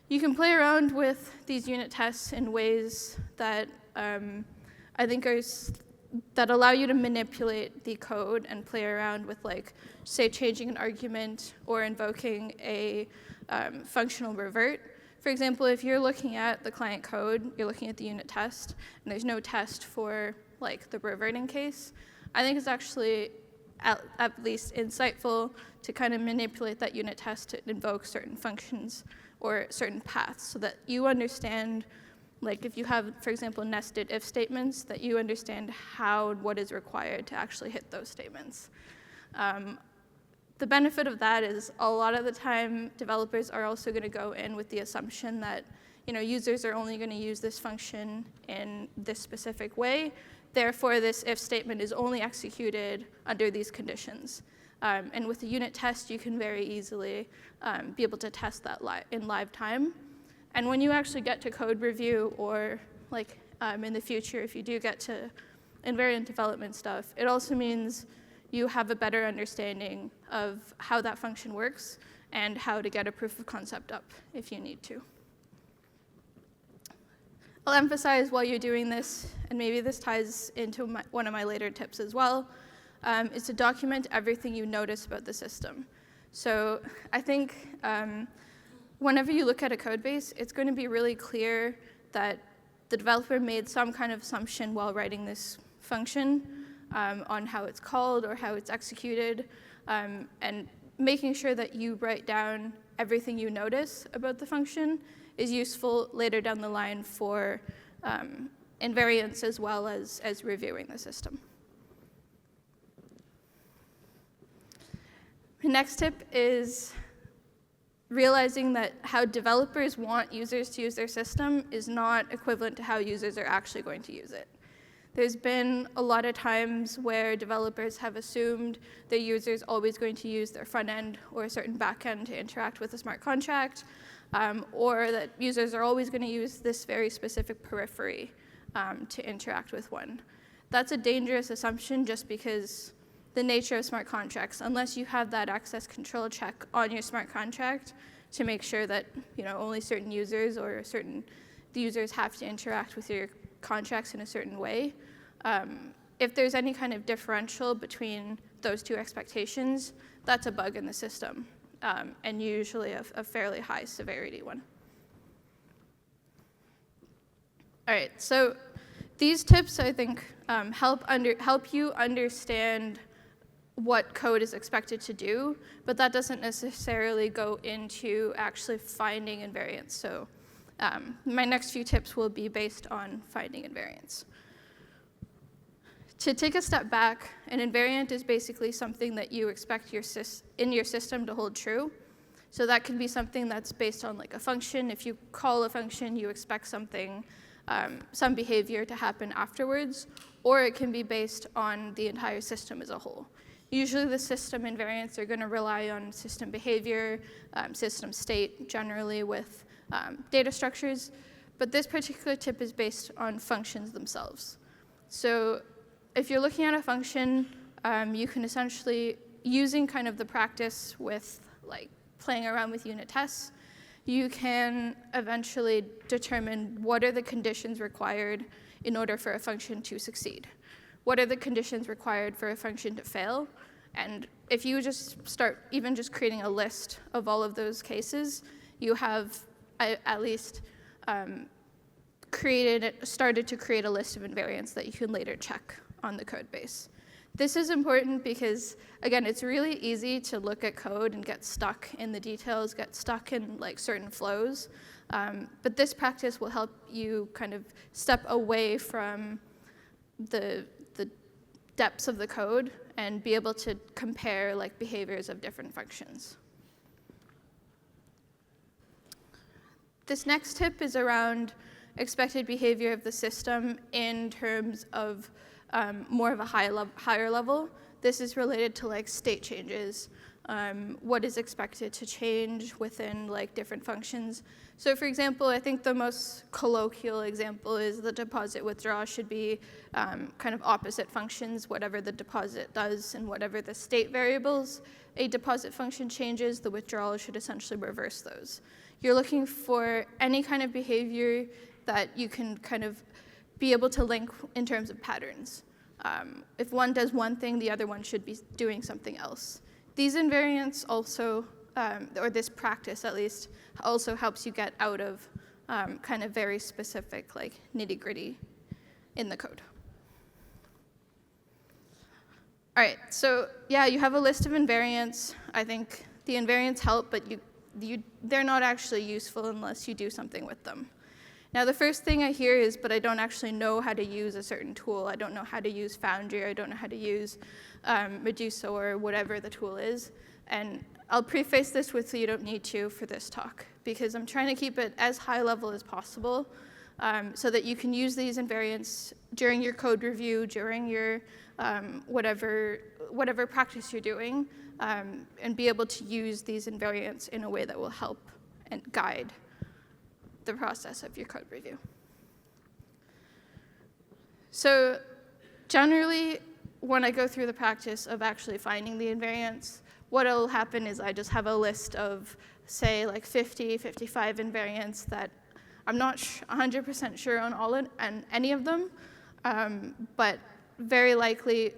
You can play around with these unit tests in ways that I think that allow you to manipulate the code and play around with, like, say, changing an argument or invoking a functional revert. For example, if you're looking at the client code, you're looking at the unit test, and there's no test for like the reverting case, I think it's actually at least insightful to kind of manipulate that unit test to invoke certain functions or certain paths so that you understand, like if you have, for example, nested if statements, that you understand what is required to actually hit those statements. The benefit of that is a lot of the time developers are also going to go in with the assumption that users are only going to use this function in this specific way. Therefore, this if statement is only executed under these conditions. And with a unit test, you can very easily be able to test that in live time. And when you actually get to code review or like in the future, if you do get to invariant development stuff, it also means you have a better understanding of how that function works and how to get a proof of concept up if you need to. I'll emphasize while you're doing this, and maybe this ties into one of my later tips as well, is to document everything you notice about the system. So I think whenever you look at a code base, it's going to be really clear that the developer made some kind of assumption while writing this function on how it's called or how it's executed, and making sure that you write down everything you notice about the function is useful later down the line for invariance as well as reviewing the system. The next tip is realizing that how developers want users to use their system is not equivalent to how users are actually going to use it. There's been a lot of times where developers have assumed their user's always going to use their front end or a certain back end to interact with a smart contract, or that users are always going to use this very specific periphery to interact with one. That's a dangerous assumption just because the nature of smart contracts, unless you have that access control check on your smart contract to make sure that only certain users or the users have to interact with your contracts in a certain way. If there's any kind of differential between those two expectations, that's a bug in the system, and usually a fairly high severity one. All right, so these tips, I think, help you understand what code is expected to do, but that doesn't necessarily go into actually finding invariance. So my next few tips will be based on finding invariance. To take a step back, an invariant is basically something that you expect in your system to hold true. So that can be something that's based on like a function. If you call a function, you expect something, some behavior to happen afterwards, or it can be based on the entire system as a whole. Usually the system invariants are going to rely on system behavior, system state, generally with data structures, but this particular tip is based on functions themselves. So if you're looking at a function, you can essentially, using kind of the practice with like playing around with unit tests, you can eventually determine what are the conditions required in order for a function to succeed. What are the conditions required for a function to fail? And if you just start even just creating a list of all of those cases, you have at least started to create a list of invariants that you can later check on the code base. This is important because, again, it's really easy to look at code and get stuck in the details, get stuck in like certain flows. But this practice will help you kind of step away from the depths of the code and be able to compare like behaviors of different functions. This next tip is around expected behavior of the system in terms of more of a higher level. This is related to like state changes, what is expected to change within like different functions. So for example, I think the most colloquial example is the deposit withdraw should be kind of opposite functions. Whatever the deposit does and whatever the state variables a deposit function changes, the withdrawal should essentially reverse those. You're looking for any kind of behavior that you can kind of be able to link in terms of patterns. If one does one thing, the other one should be doing something else. These invariants also, or this practice at least, also helps you get out of kind of very specific like nitty-gritty in the code. All right, so yeah, you have a list of invariants. I think the invariants help, but they're not actually useful unless you do something with them. Now, the first thing I hear is, but I don't actually know how to use a certain tool. I don't know how to use Foundry. I don't know how to use Medusa or whatever the tool is. And I'll preface this with you don't need to for this talk, because I'm trying to keep it as high level as possible so that you can use these invariants during your code review, during your whatever practice you're doing, and be able to use these invariants in a way that will help and guide the process of your code review. So generally, when I go through the practice of actually finding the invariants, what will happen is I just have a list of, say, like 50, 55 invariants that I'm not 100% sure on any of them, but very likely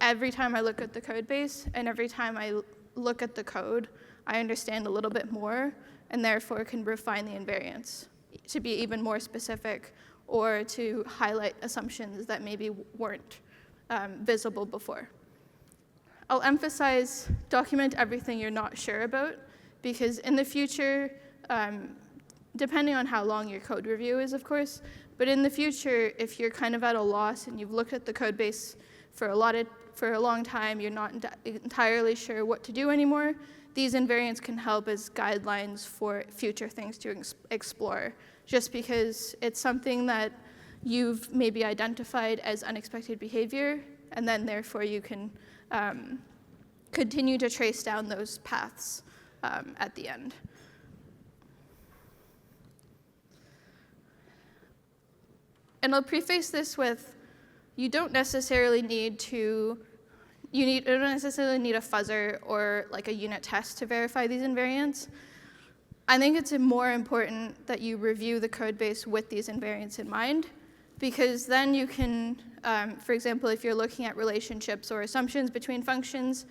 every time I look at the code base and every time I look at the code, I understand a little bit more and therefore can refine the invariants to be even more specific or to highlight assumptions that maybe weren't visible before. I'll emphasize document everything you're not sure about, because in the future, depending on how long your code review is, of course, but in the future, if you're kind of at a loss and you've looked at the code base for a long time, you're not entirely sure what to do anymore, these invariants can help as guidelines for future things to explore, just because it's something that you've maybe identified as unexpected behavior, and then therefore you can continue to trace down those paths at the end. And I'll preface this with, you don't necessarily need you don't necessarily need a fuzzer or like a unit test to verify these invariants. I think it's more important that you review the code base with these invariants in mind, because then you can, for example, if you're looking at relationships or assumptions between functions,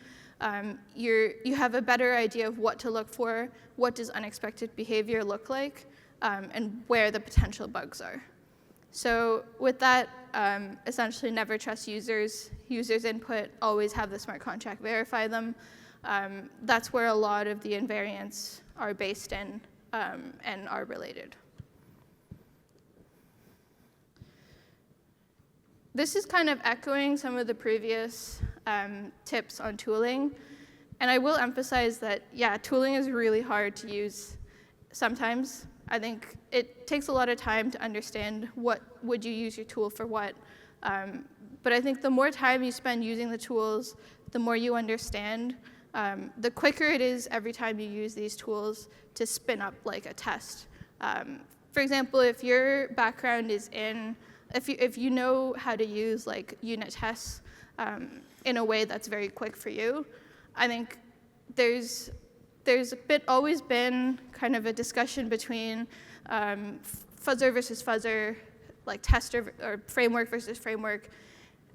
you have a better idea of what to look for, what does unexpected behavior look like, and where the potential bugs are. So with that, essentially never trust users. Users' input, always have the smart contract verify them. That's where a lot of the invariants are based in and are related. This is kind of echoing some of the previous tips on tooling. And I will emphasize that, yeah, tooling is really hard to use sometimes. I think it takes a lot of time to understand what would you use your tool for what. But I think the more time you spend using the tools, the more you understand, the quicker it is every time you use these tools to spin up like a test. For example, if your background is in, if you know how to use like unit tests in a way that's very quick for you, I think there's always been kind of a discussion between fuzzer versus fuzzer, like tester or framework versus framework,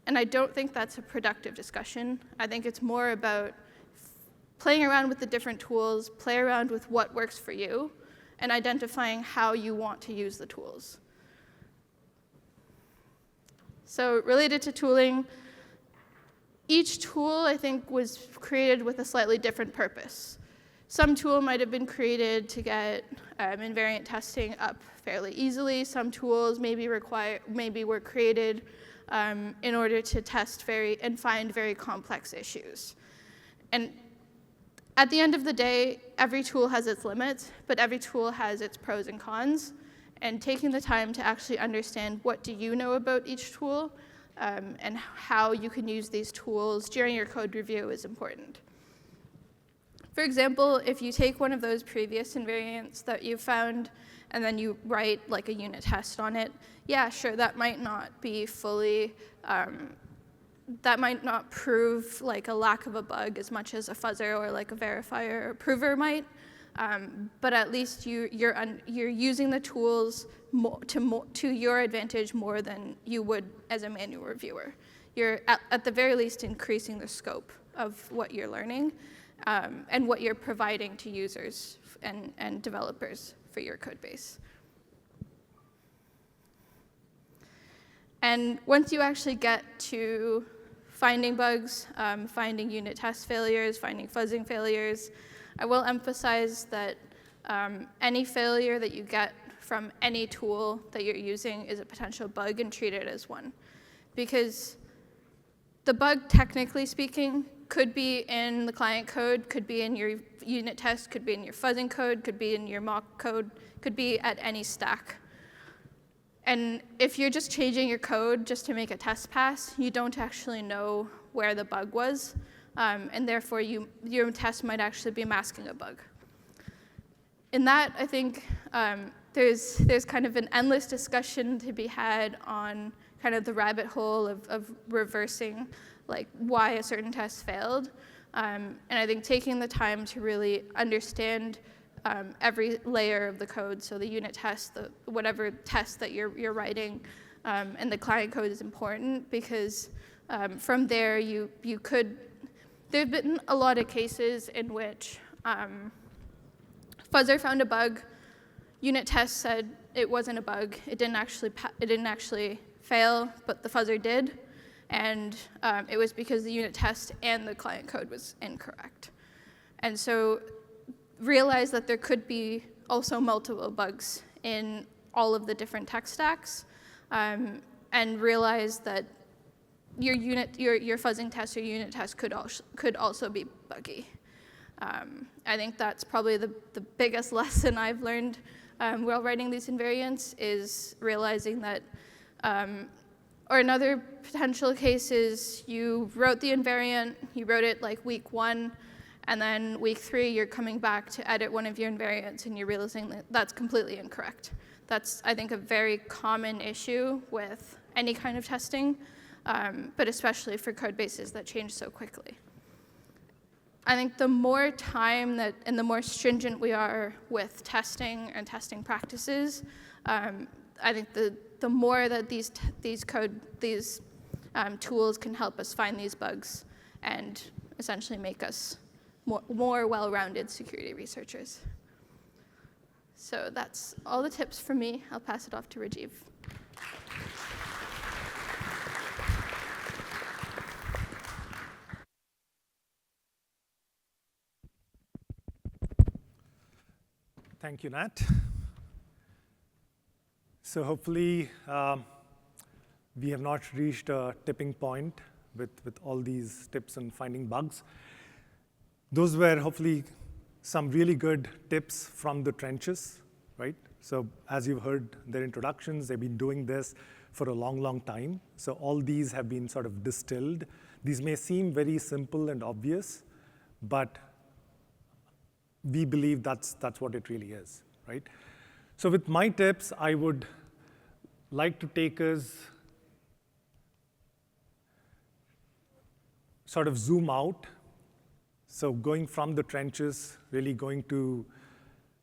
and I don't think that's a productive discussion. I think it's more about playing around with the different tools, play around with what works for you, and identifying how you want to use the tools. So related to tooling, each tool, I think, was created with a slightly different purpose. Some tool might have been created to get invariant testing up fairly easily. Some tools maybe were created in order to test and find very complex issues. And at the end of the day, every tool has its limits, but every tool has its pros and cons. And taking the time to actually understand what do you know about each tool and how you can use these tools during your code review is important. For example, if you take one of those previous invariants that you found and then you write like a unit test on it, yeah, sure, that might not be fully, that might not prove like a lack of a bug as much as a fuzzer or like a verifier or prover might, but at least you're using the tools to your advantage more than you would as a manual reviewer. You're at the very least increasing the scope of what you're learning and what you're providing to users and developers for your code base. And once you actually get to finding bugs, finding unit test failures, finding fuzzing failures, I will emphasize that any failure that you get from any tool that you're using is a potential bug and treat it as one. Because the bug, technically speaking, could be in the client code, could be in your unit test, could be in your fuzzing code, could be in your mock code, could be at any stack. And if you're just changing your code just to make a test pass, you don't actually know where the bug was, and therefore your test might actually be masking a bug. In that, I think there's kind of an endless discussion to be had on kind of the rabbit hole of reversing like why a certain test failed. And I think taking the time to really understand every layer of the code, so the unit test, whatever test that you're writing, and the client code is important because from there there have been a lot of cases in which fuzzer found a bug, unit test said it wasn't a bug, it didn't actually fail, but the fuzzer did, and it was because the unit test and the client code was incorrect. And so realize that there could be also multiple bugs in all of the different tech stacks, and realize that your fuzzing test or unit test could also be buggy. I think that's probably the biggest lesson I've learned while writing these invariants is realizing that, or another potential case is you wrote the invariant, you wrote it like week 1, and then week 3 you're coming back to edit one of your invariants and you're realizing that that's completely incorrect. That's, I think, a very common issue with any kind of testing, but especially for code bases that change so quickly. I think the more time and the more stringent we are with testing and testing practices, I think the more that these tools can help us find these bugs and essentially make us more well-rounded security researchers. So that's all the tips from me. I'll pass it off to Rajeev. Thank you, Nat. So hopefully we have not reached a tipping point with all these tips on finding bugs. Those were hopefully some really good tips from the trenches, right? So as you've heard their introductions, they've been doing this for a long, long time. So all these have been sort of distilled. These may seem very simple and obvious, but we believe that's what it really is, right? So with my tips, I would like to take us sort of zoom out. So going from the trenches, really going to,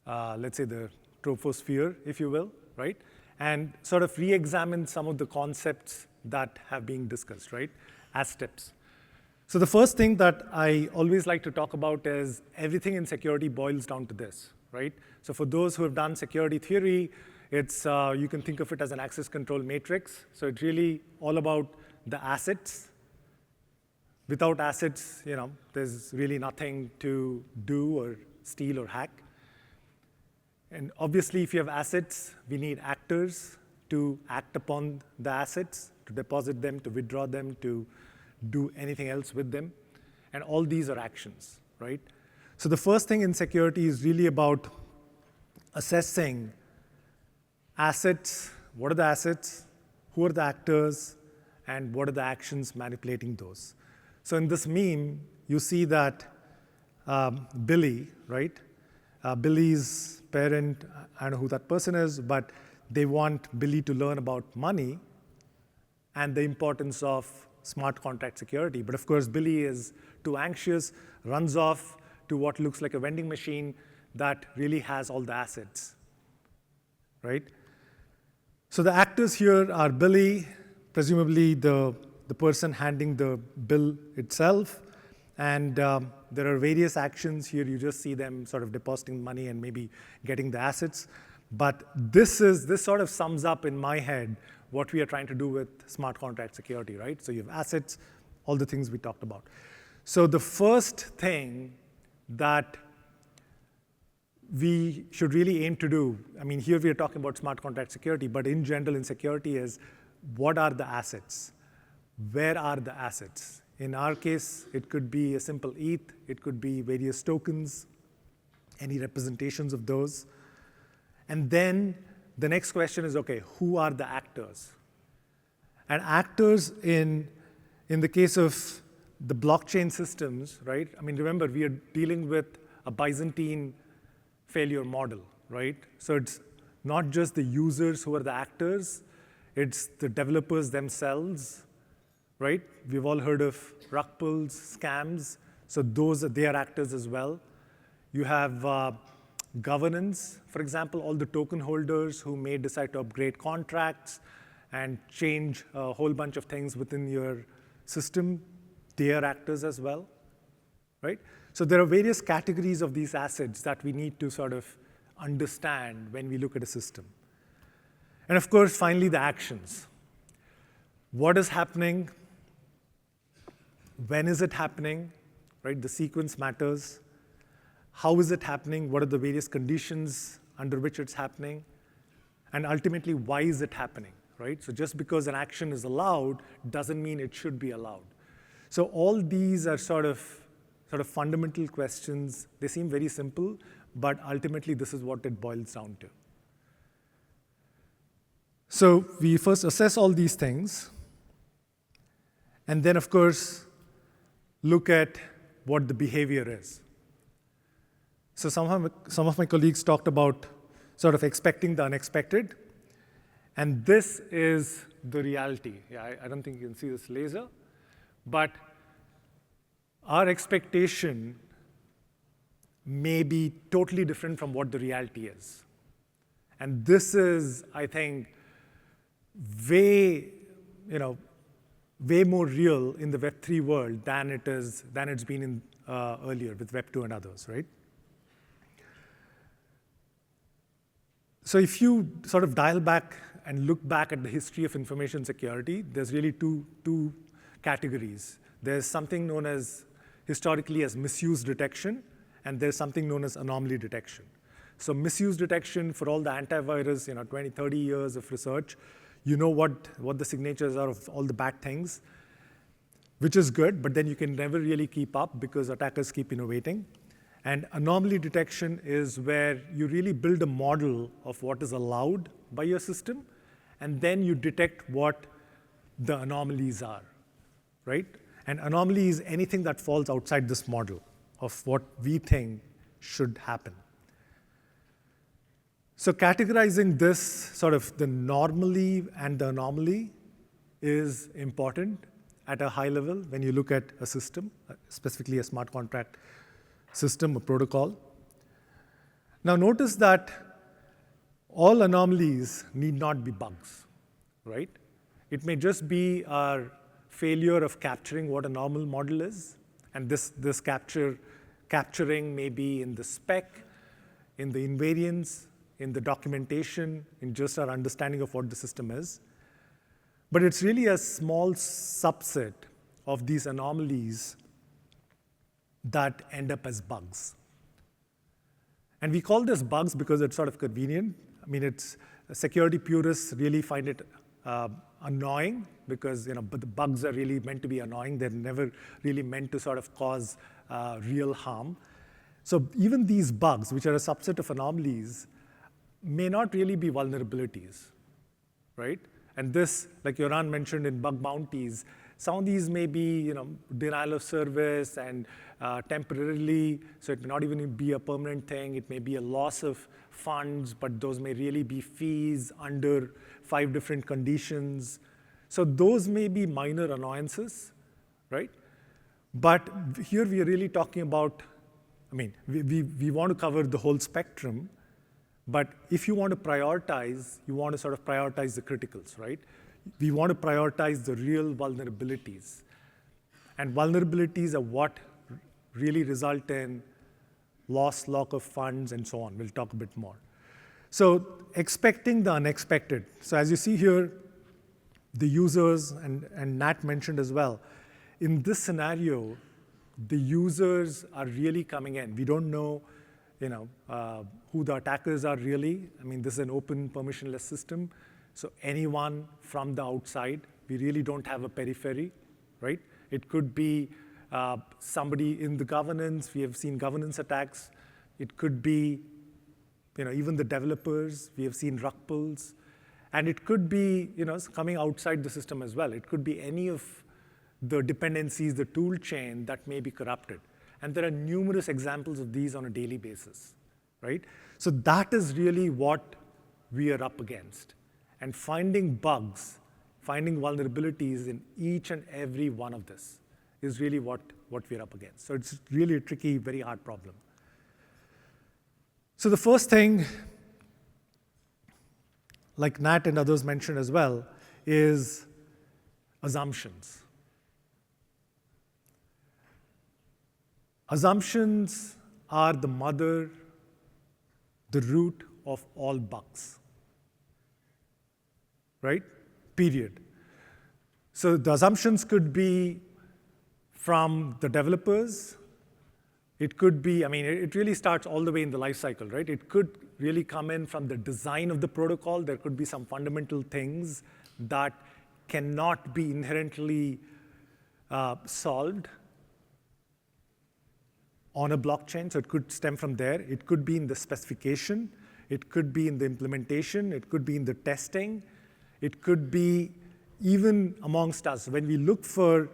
let's say, the troposphere, if you will, right? And sort of re-examine some of the concepts that have been discussed, right, as tips. So the first thing that I always like to talk about is everything in security boils down to this, right? So for those who have done security theory, it's you can think of it as an access control matrix. So it's really all about the assets, Without assets, there's really nothing to do or steal or hack. And obviously, if you have assets, we need actors to act upon the assets, to deposit them, to withdraw them, to do anything else with them. And all these are actions, right? So the first thing in security is really about assessing assets. What are the assets? Who are the actors? And what are the actions manipulating those? So in this meme, you see that Billy, right? Billy's parent, I don't know who that person is, but they want Billy to learn about money and the importance of smart contract security. But of course, Billy is too anxious, runs off to what looks like a vending machine that really has all the assets, right? So the actors here are Billy, presumably the person handing the bill itself, and there are various actions here. You just see them sort of depositing money and maybe getting the assets. But this sort of sums up in my head what we are trying to do with smart contract security, right? So you have assets, all the things we talked about. So the first thing that we should really aim to do, I mean, here we are talking about smart contract security, but in general in security is, what are the assets? Where are the assets? In our case, it could be a simple ETH. It could be various tokens, any representations of those. And then the next question is, okay, who are the actors? And actors in the case of the blockchain systems, right? I mean, remember, we are dealing with a Byzantine failure model, right? So it's not just the users who are the actors, it's the developers themselves, right? We've all heard of rug pulls, scams, so they are actors as well. You have governance, for example, all the token holders who may decide to upgrade contracts and change a whole bunch of things within your system, they are actors as well, right? So there are various categories of these assets that we need to sort of understand when we look at a system. And of course, finally, the actions. What is happening? When is it happening, right? The sequence matters. How is it happening? What are the various conditions under which it's happening? And ultimately, why is it happening, right? So just because an action is allowed doesn't mean it should be allowed. So all these are sort of fundamental questions. They seem very simple, but ultimately, this is what it boils down to. So we first assess all these things, and then, of course, look at what the behavior is. So some of my colleagues talked about sort of expecting the unexpected, and this is the reality. Yeah, I don't think you can see this laser, but our expectation may be totally different from what the reality is. And this is, I think, way more real in the Web3 world than it's been in earlier with Web2 and others, right? So if you sort of dial back and look back at the history of information security, there's really two categories. There's something known as historically as misuse detection, and there's something known as anomaly detection. So misuse detection, for all the antivirus, 20, 30 years of research, you know what the signatures are of all the bad things, which is good, but then you can never really keep up because attackers keep innovating. And anomaly detection is where you really build a model of what is allowed by your system, and then you detect what the anomalies are, right? And anomaly is anything that falls outside this model of what we think should happen. So categorizing this sort of the normally and the anomaly is important at a high level when you look at a system, specifically a smart contract system or protocol. Now notice that all anomalies need not be bugs, right? It may just be our failure of capturing what a normal model is, and this capturing may be in the spec, in the invariance, in the documentation, in just our understanding of what the system is. But it's really a small subset of these anomalies that end up as bugs. And we call this bugs because it's sort of convenient. I mean, it's security purists really find it annoying because but the bugs are really meant to be annoying. They're never really meant to sort of cause real harm. So even these bugs, which are a subset of anomalies, may not really be vulnerabilities, right? And this, like Joran mentioned in bug bounties, some of these may be denial of service and temporarily, so it may not even be a permanent thing. It may be a loss of funds, but those may really be fees under 5 different conditions. So those may be minor annoyances, right? But here we are really talking about, I mean, we want to cover the whole spectrum, but if you want to prioritize, you want to sort of prioritize the criticals, right? We want to prioritize the real vulnerabilities. And vulnerabilities are what really result in loss, lock of funds, and so on. We'll talk a bit more. So expecting the unexpected. So as you see here, the users, and Nat mentioned as well, in this scenario, the users are really coming in. We don't know who the attackers are really. I mean, this is an open, permissionless system. So anyone from the outside, we really don't have a periphery, right? It could be somebody in the governance. We have seen governance attacks. It could be even the developers. We have seen rug pulls. And it could be coming outside the system as well. It could be any of the dependencies, the tool chain that may be corrupted. And there are numerous examples of these on a daily basis, right? So that is really what we are up against. And finding bugs, finding vulnerabilities in each and every one of this is really what we're up against. So it's really a tricky, very hard problem. So the first thing, like Nat and others mentioned as well, is assumptions. Assumptions are the mother, the root of all bugs, right? Period. So the assumptions could be from the developers. It could be, I mean, it really starts all the way in the life cycle, right? It could really come in from the design of the protocol. There could be some fundamental things that cannot be inherently solved on a blockchain, so it could stem from there. It could be in the specification. It could be in the implementation. It could be in the testing. It could be even amongst us. When we look for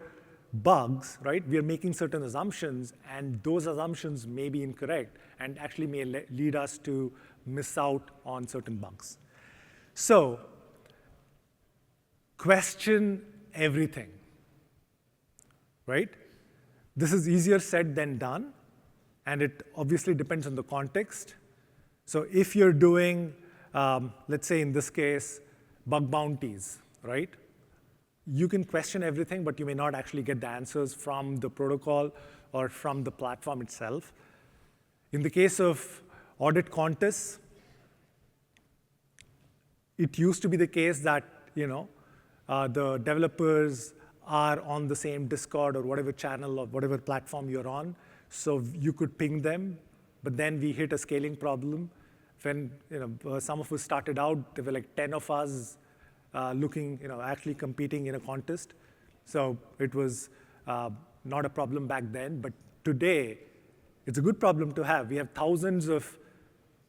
bugs, right, we are making certain assumptions, and those assumptions may be incorrect and actually may lead us to miss out on certain bugs. So question everything, right? This is easier said than done. And it obviously depends on the context. So if you're doing, let's say in this case, bug bounties, right? You can question everything, but you may not actually get the answers from the protocol or from the platform itself. In the case of audit contests, it used to be the case that the developers are on the same Discord or whatever channel or whatever platform you're on. So you could ping them, but then we hit a scaling problem. When some of us started out, there were like 10 of us actually competing in a contest. So it was not a problem back then, but today it's a good problem to have. We have thousands of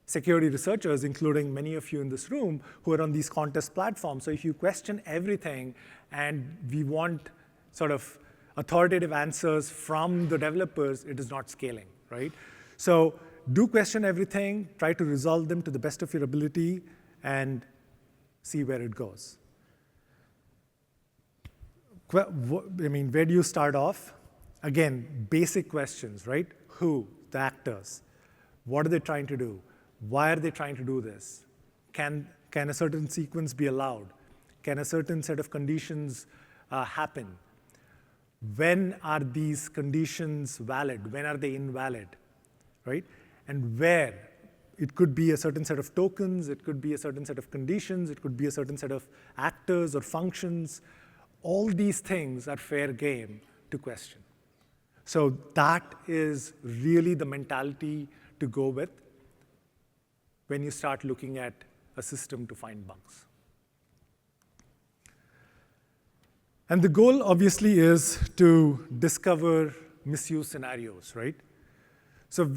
security researchers, including many of you in this room, who are on these contest platforms. So if you question everything and we want sort of authoritative answers from the developers, it is not scaling, right? So do question everything, try to resolve them to the best of your ability, and see where it goes. I mean, where do you start off? Again, basic questions, right? Who? The actors. What are they trying to do? Why are they trying to do this? Can a certain sequence be allowed? Can a certain set of conditions happen? When are these conditions valid? When are they invalid, right? And where? It could be a certain set of tokens. It could be a certain set of conditions. It could be a certain set of actors or functions. all these things are fair game to question. So that is really the mentality to go with when you start looking at a system to find bugs. And the goal, obviously, is to discover misuse scenarios, right? So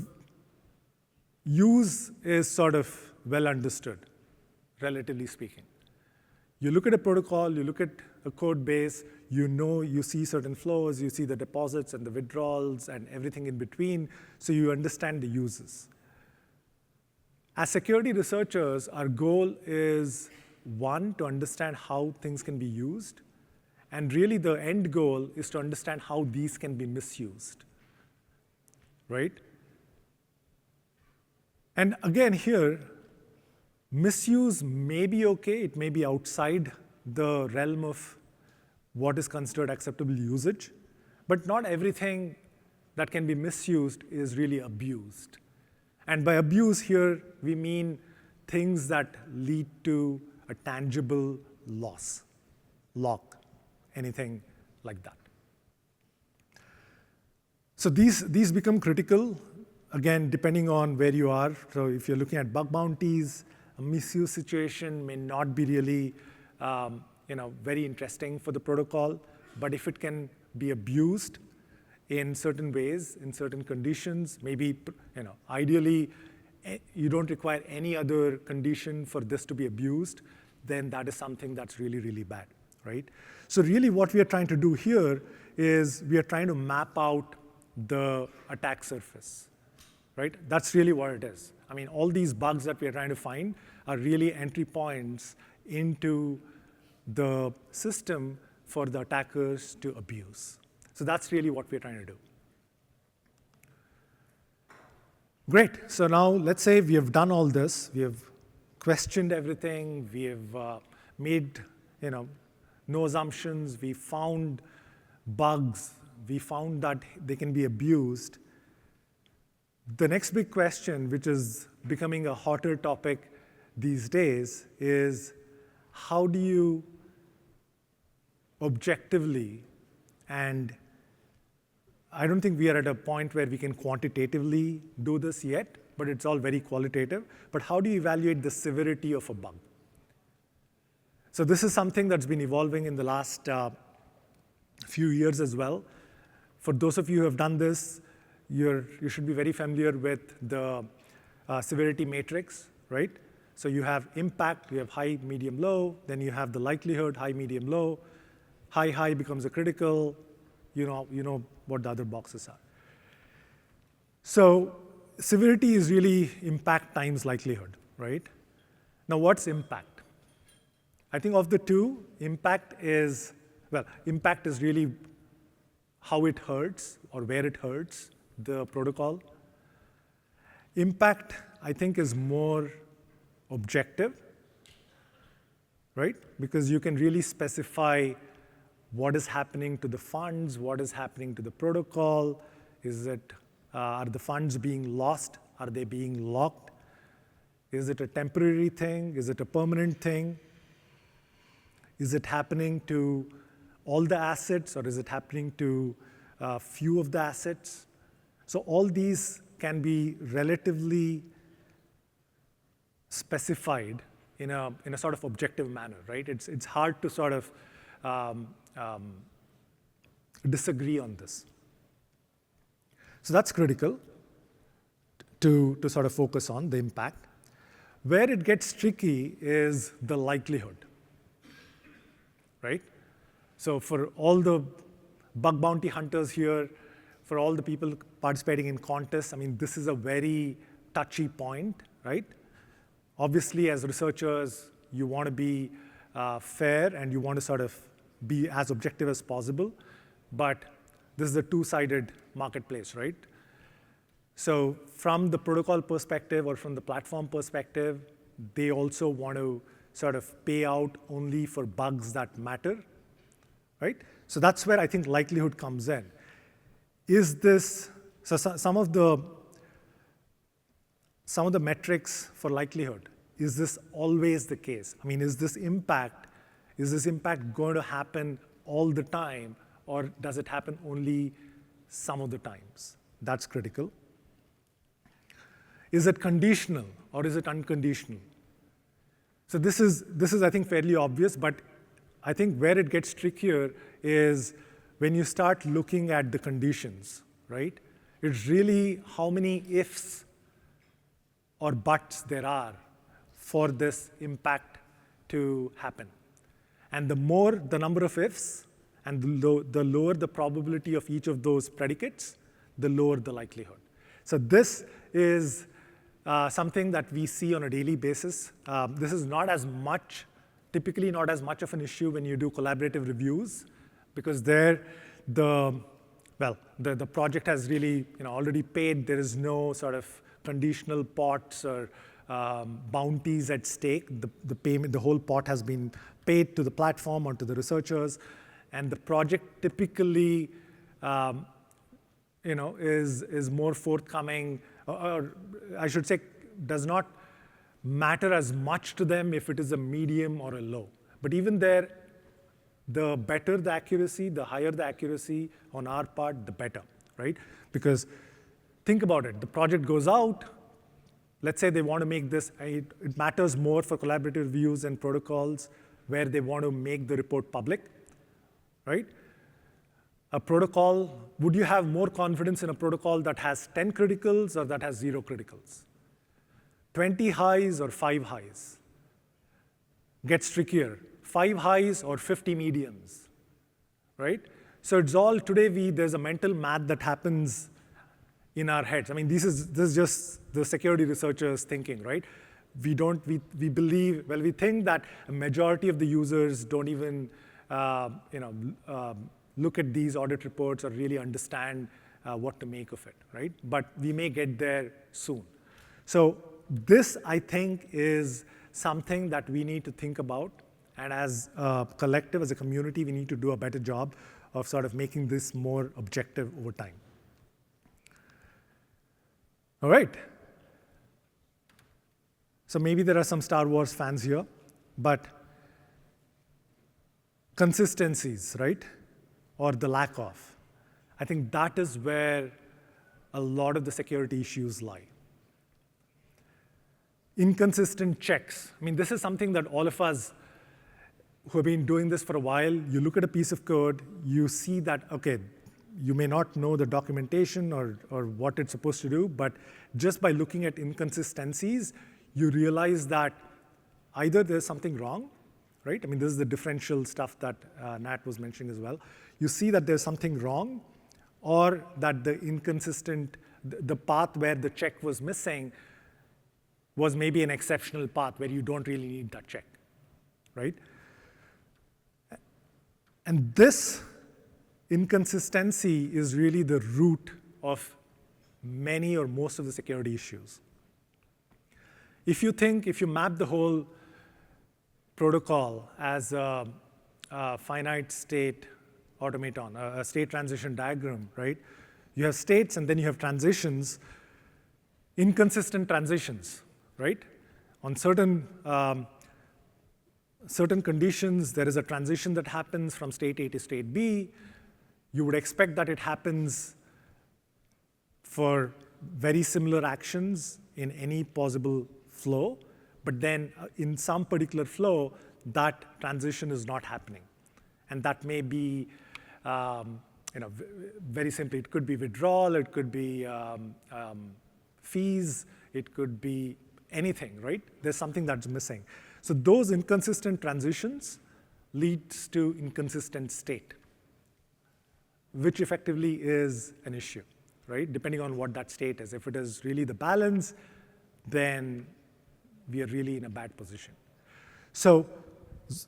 use is sort of well understood, relatively speaking. You look at a protocol, you look at a code base, you know, you see certain flows, you see the deposits and the withdrawals and everything in between, so you understand the uses. As security researchers, our goal is, one, to understand how things can be used, and really the end goal is to understand how these can be misused, right? And again here, misuse may be okay, it may be outside the realm of what is considered acceptable usage, but not everything that can be misused is really abused. And by abuse here, we mean things that lead to a tangible loss, lock, anything like that. So these become critical, again, depending on where you are. So if you're looking at bug bounties, a misuse situation may not be really very interesting for the protocol, but if it can be abused in certain ways, in certain conditions, maybe ideally you don't require any other condition for this to be abused, then that is something that's really, really bad, right? So really what we are trying to do here is we are trying to map out the attack surface, right? That's really what it is. I mean, all these bugs that we are trying to find are really entry points into the system for the attackers to abuse. So that's really what we're trying to do. Great. So now let's say we have done all this. We have questioned everything. We have made no assumptions. We found bugs. We found that they can be abused. The next big question, which is becoming a hotter topic these days, is how do you objectively, and I don't think we are at a point where we can quantitatively do this yet, but it's all very qualitative, but how do you evaluate the severity of a bug? So this is something that's been evolving in the last few years as well. For those of you who have done this, you should be very familiar with the severity matrix, right? So you have impact, you have high, medium, low, then you have the likelihood, high, medium, low. High, high becomes a critical, you know what the other boxes are. So severity is really impact times likelihood, right? Now what's impact? I think of the two, impact is really how it hurts or where it hurts the protocol. Impact, I think, is more objective, right? Because you can really specify what is happening to the funds, what is happening to the protocol. Are the funds being lost? Are they being locked? Is it a temporary thing? Is it a permanent thing? Is it happening to all the assets, or is it happening to few of the assets? So all these can be relatively specified in a sort of objective manner, right? It's hard to sort of disagree on this. So that's critical to sort of focus on, the impact. Where it gets tricky is the likelihood, right? So for all the bug bounty hunters here, for all the people participating in contests, I mean, this is a very touchy point, right? Obviously, as researchers, you want to be fair and you want to sort of be as objective as possible, but this is a two-sided marketplace, right? So from the protocol perspective or from the platform perspective, they also want to sort of pay out only for bugs that matter, right? So that's where I think likelihood comes in. Is this, so some of the metrics for likelihood, is this always the case? I mean, is this impact going to happen all the time, or does it happen only some of the times? That's critical. Is it conditional or is it unconditional? So this is, I think, fairly obvious, but I think where it gets trickier is when you start looking at the conditions, right? It's really how many ifs or buts there are for this impact to happen. And the more the number of ifs and the lower the probability of each of those predicates, the lower the likelihood. So this is something that we see on a daily basis. This is not as much, typically not as much of an issue when you do collaborative reviews, because there the project has really already paid. There is no sort of conditional pots or bounties at stake. The payment, the whole pot has been paid to the platform or to the researchers, and the project typically is more forthcoming, or I should say, does not matter as much to them if it is a medium or a low. But even there, the better the accuracy, the higher the accuracy on our part, the better, right? Because think about it, the project goes out, let's say they want to make this, it matters more for collaborative reviews and protocols where they want to make the report public, right? A protocol, would you have more confidence in a protocol that has 10 criticals or that has 0 criticals? 20 highs or 5 highs? Gets trickier. 5 highs or 50 mediums, right? So it's all, today there's a mental math that happens in our heads. I mean, this is just the security researchers thinking, right? We believe, well, we think that a majority of the users don't even, look at these audit reports or really understand what to make of it, right? But we may get there soon. So this, I think, is something that we need to think about. And as a collective, as a community, we need to do a better job of sort of making this more objective over time. All right. So maybe there are some Star Wars fans here, but consistencies, right? Or the lack of. I think that is where a lot of the security issues lie. Inconsistent checks. I mean, this is something that all of us who have been doing this for a while, you look at a piece of code, you see that, okay, you may not know the documentation or what it's supposed to do, but just by looking at inconsistencies, you realize that either there's something wrong, right? I mean, this is the differential stuff that Nat was mentioning as well. You see that there's something wrong, or that the path where the check was missing was maybe an exceptional path where you don't really need that check, right? And this inconsistency is really the root of many or most of the security issues. If you map the whole protocol as a finite state automaton, a state transition diagram, right? You have states and then you have transitions, inconsistent transitions, right? On certain conditions, there is a transition that happens from state A to state B. You would expect that it happens for very similar actions in any possible flow, but then in some particular flow, that transition is not happening. And that may be, very simply, it could be withdrawal, it could be fees, it could be anything, right? There's something that's missing. So those inconsistent transitions leads to inconsistent state, which effectively is an issue, right? Depending on what that state is. If it is really the balance, then we are really in a bad position. So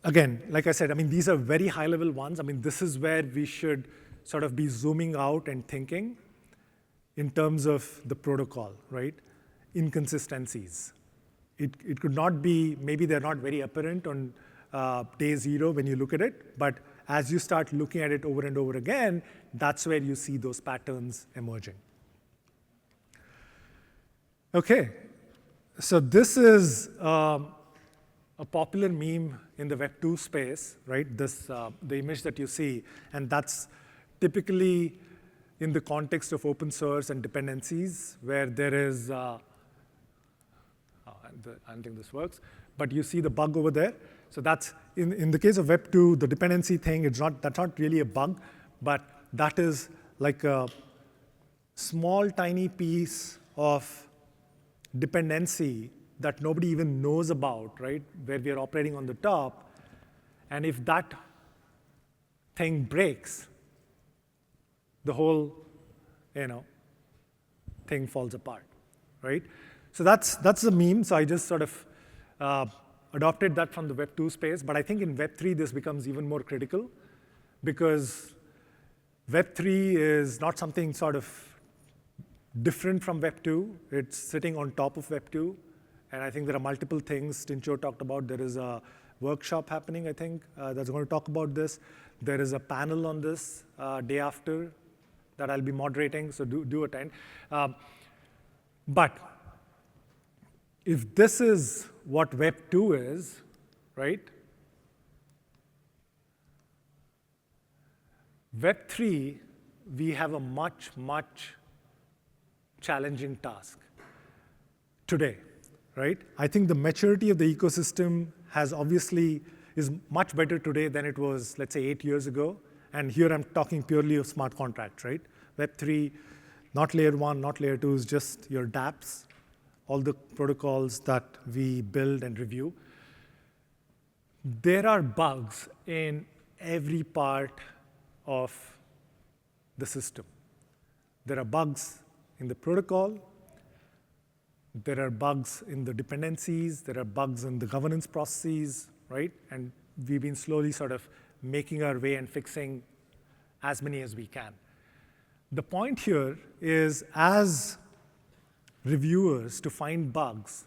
again, like I said, I mean, these are very high-level ones. I mean, this is where we should sort of be zooming out and thinking in terms of the protocol, right? Inconsistencies. It could not be, maybe they're not very apparent on day 0 when you look at it, but as you start looking at it over and over again, that's where you see those patterns emerging. Okay, so this is a a popular meme in the Web2 space, right? This, the image that you see, and that's typically in the context of open source and dependencies, where there is, I don't think this works, but you see the bug over there. So that's, in the case of Web2, the dependency thing, that's not really a bug, but that is like a small, tiny piece of dependency that nobody even knows about, right? Where we are operating on the top. And if that thing breaks, the whole, thing falls apart, right? So that's the meme. So I just sort of adopted that from the Web2 space. But I think in Web3, this becomes even more critical because Web3 is not something sort of different from Web2. It's sitting on top of Web2. And I think there are multiple things Tincho talked about. There is a workshop happening, I think, that's going to talk about this. There is a panel on this day after that I'll be moderating, so do attend. But if this is what Web 2 is, right? Web 3, we have a much, much challenging task today, right? I think the maturity of the ecosystem is much better today than it was, let's say, 8 years ago. And here I'm talking purely of smart contracts, right? Web 3, not layer 1, not layer 2, is just your dApps, all the protocols that we build and review. There are bugs in every part of the system. There are bugs in the protocol. There are bugs in the dependencies. There are bugs in the governance processes, right? And we've been slowly sort of making our way and fixing as many as we can. The point here is, as reviewers, to find bugs,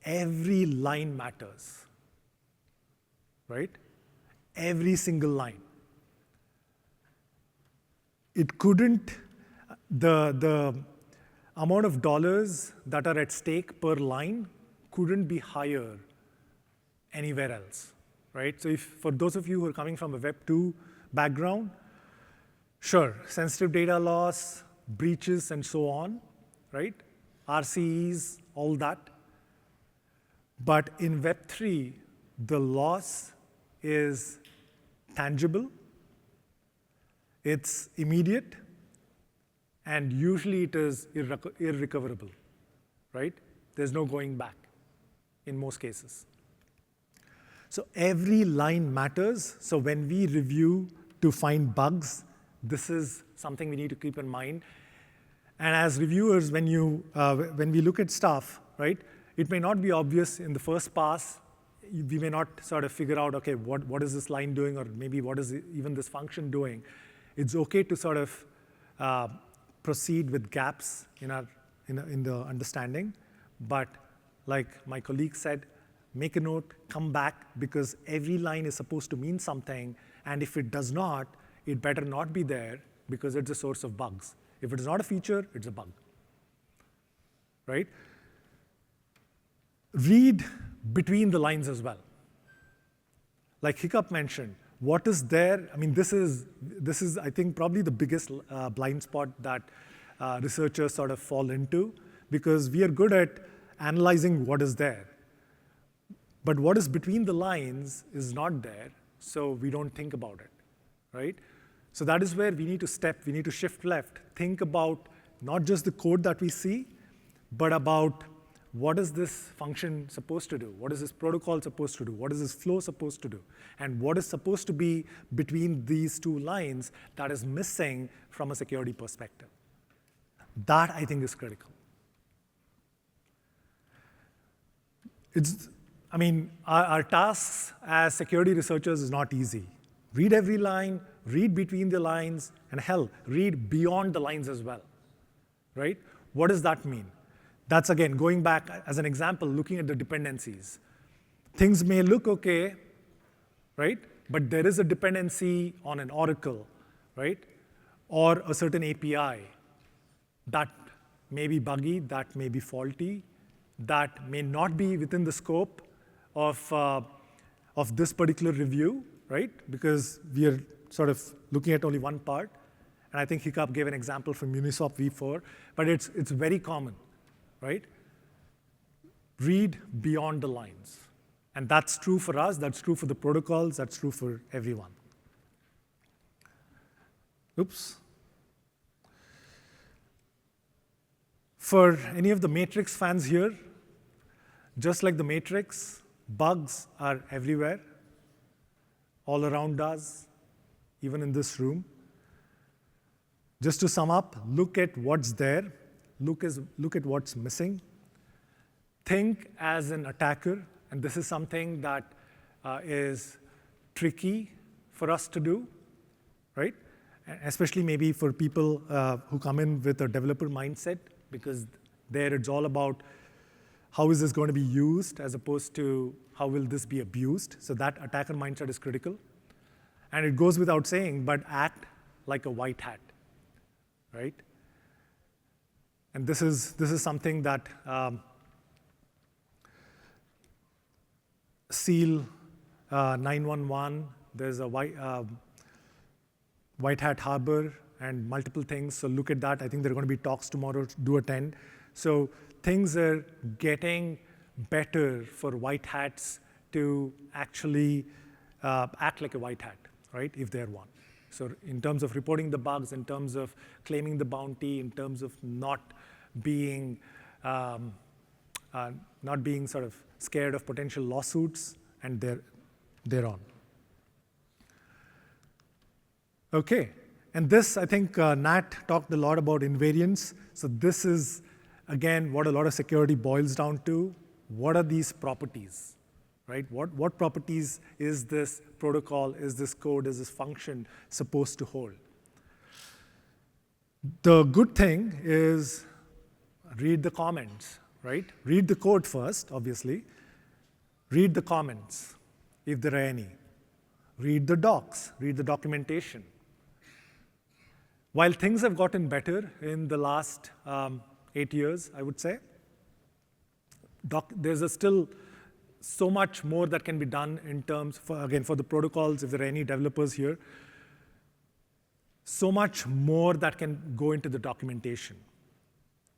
every line matters, right? Every single line. It couldn't, the amount of dollars that are at stake per line couldn't be higher anywhere else, right? So if, for those of you who are coming from a Web 2 background, sure, sensitive data loss, breaches, and so on, right? RCEs, all that. But in Web 3, the loss is tangible, it's immediate, and usually it is irrecoverable, right? There's no going back in most cases. So every line matters. So when we review to find bugs, this is something we need to keep in mind. And as reviewers, when we look at stuff, right, it may not be obvious in the first pass. We may not sort of figure out, okay, what is this line doing, or maybe what is even this function doing. It's okay to sort of proceed with gaps in the understanding. But like my colleague said, make a note, come back, because every line is supposed to mean something. And if it does not, it better not be there, because it's a source of bugs. If it is not a feature, it's a bug, right? Read between the lines as well. Like Hiccup mentioned, what is there? I mean, this is I think, probably the biggest blind spot that researchers sort of fall into, because we are good at analyzing what is there. But what is between the lines is not there, so we don't think about it, right? So that is where we need to shift left, think about not just the code that we see, but about what is this function supposed to do? What is this protocol supposed to do? What is this flow supposed to do? And what is supposed to be between these two lines that is missing from a security perspective? That, I think, is critical. Our tasks as security researchers is not easy. Read every line, read between the lines, and hell, read beyond the lines as well, right? What does that mean? That's, again, going back as an example, looking at the dependencies. Things may look okay, right? But there is a dependency on an oracle, right? Or a certain API that may be buggy, that may be faulty, that may not be within the scope of this particular review, right? Because we are sort of looking at only one part. And I think Hiccup gave an example from Uniswap v4, but it's very common, right? Read beyond the lines. And that's true for us, that's true for the protocols, that's true for everyone. Oops. For any of the Matrix fans here, just like the Matrix, bugs are everywhere, all around us, even in this room. Just to sum up, look at what's there, look at what's missing. Think as an attacker, and this is something that is tricky for us to do, right? Especially maybe for people who come in with a developer mindset, because there it's all about how is this going to be used as opposed to how will this be abused. So that attacker mindset is critical. And it goes without saying, but act like a white hat, right? And this is something that SEAL 911, there's a white hat harbor and multiple things. So look at that. I think there are going to be talks tomorrow. Do attend. So things are getting better for white hats to actually act like a white hat, right, if they're one. So in terms of reporting the bugs, in terms of claiming the bounty, in terms of not being sort of scared of potential lawsuits, and they're on. Okay, and this, I think Nat talked a lot about invariance. So this is, again, what a lot of security boils down to. What are these properties, right? What properties is this protocol, is this code, is this function supposed to hold? The good thing is read the comments, right? Read the code first, obviously. Read the comments, if there are any. Read the docs, read the documentation. While things have gotten better in the last 8 years, I would say, there's still so much more that can be done in terms, for the protocols, if there are any developers here, so much more that can go into the documentation,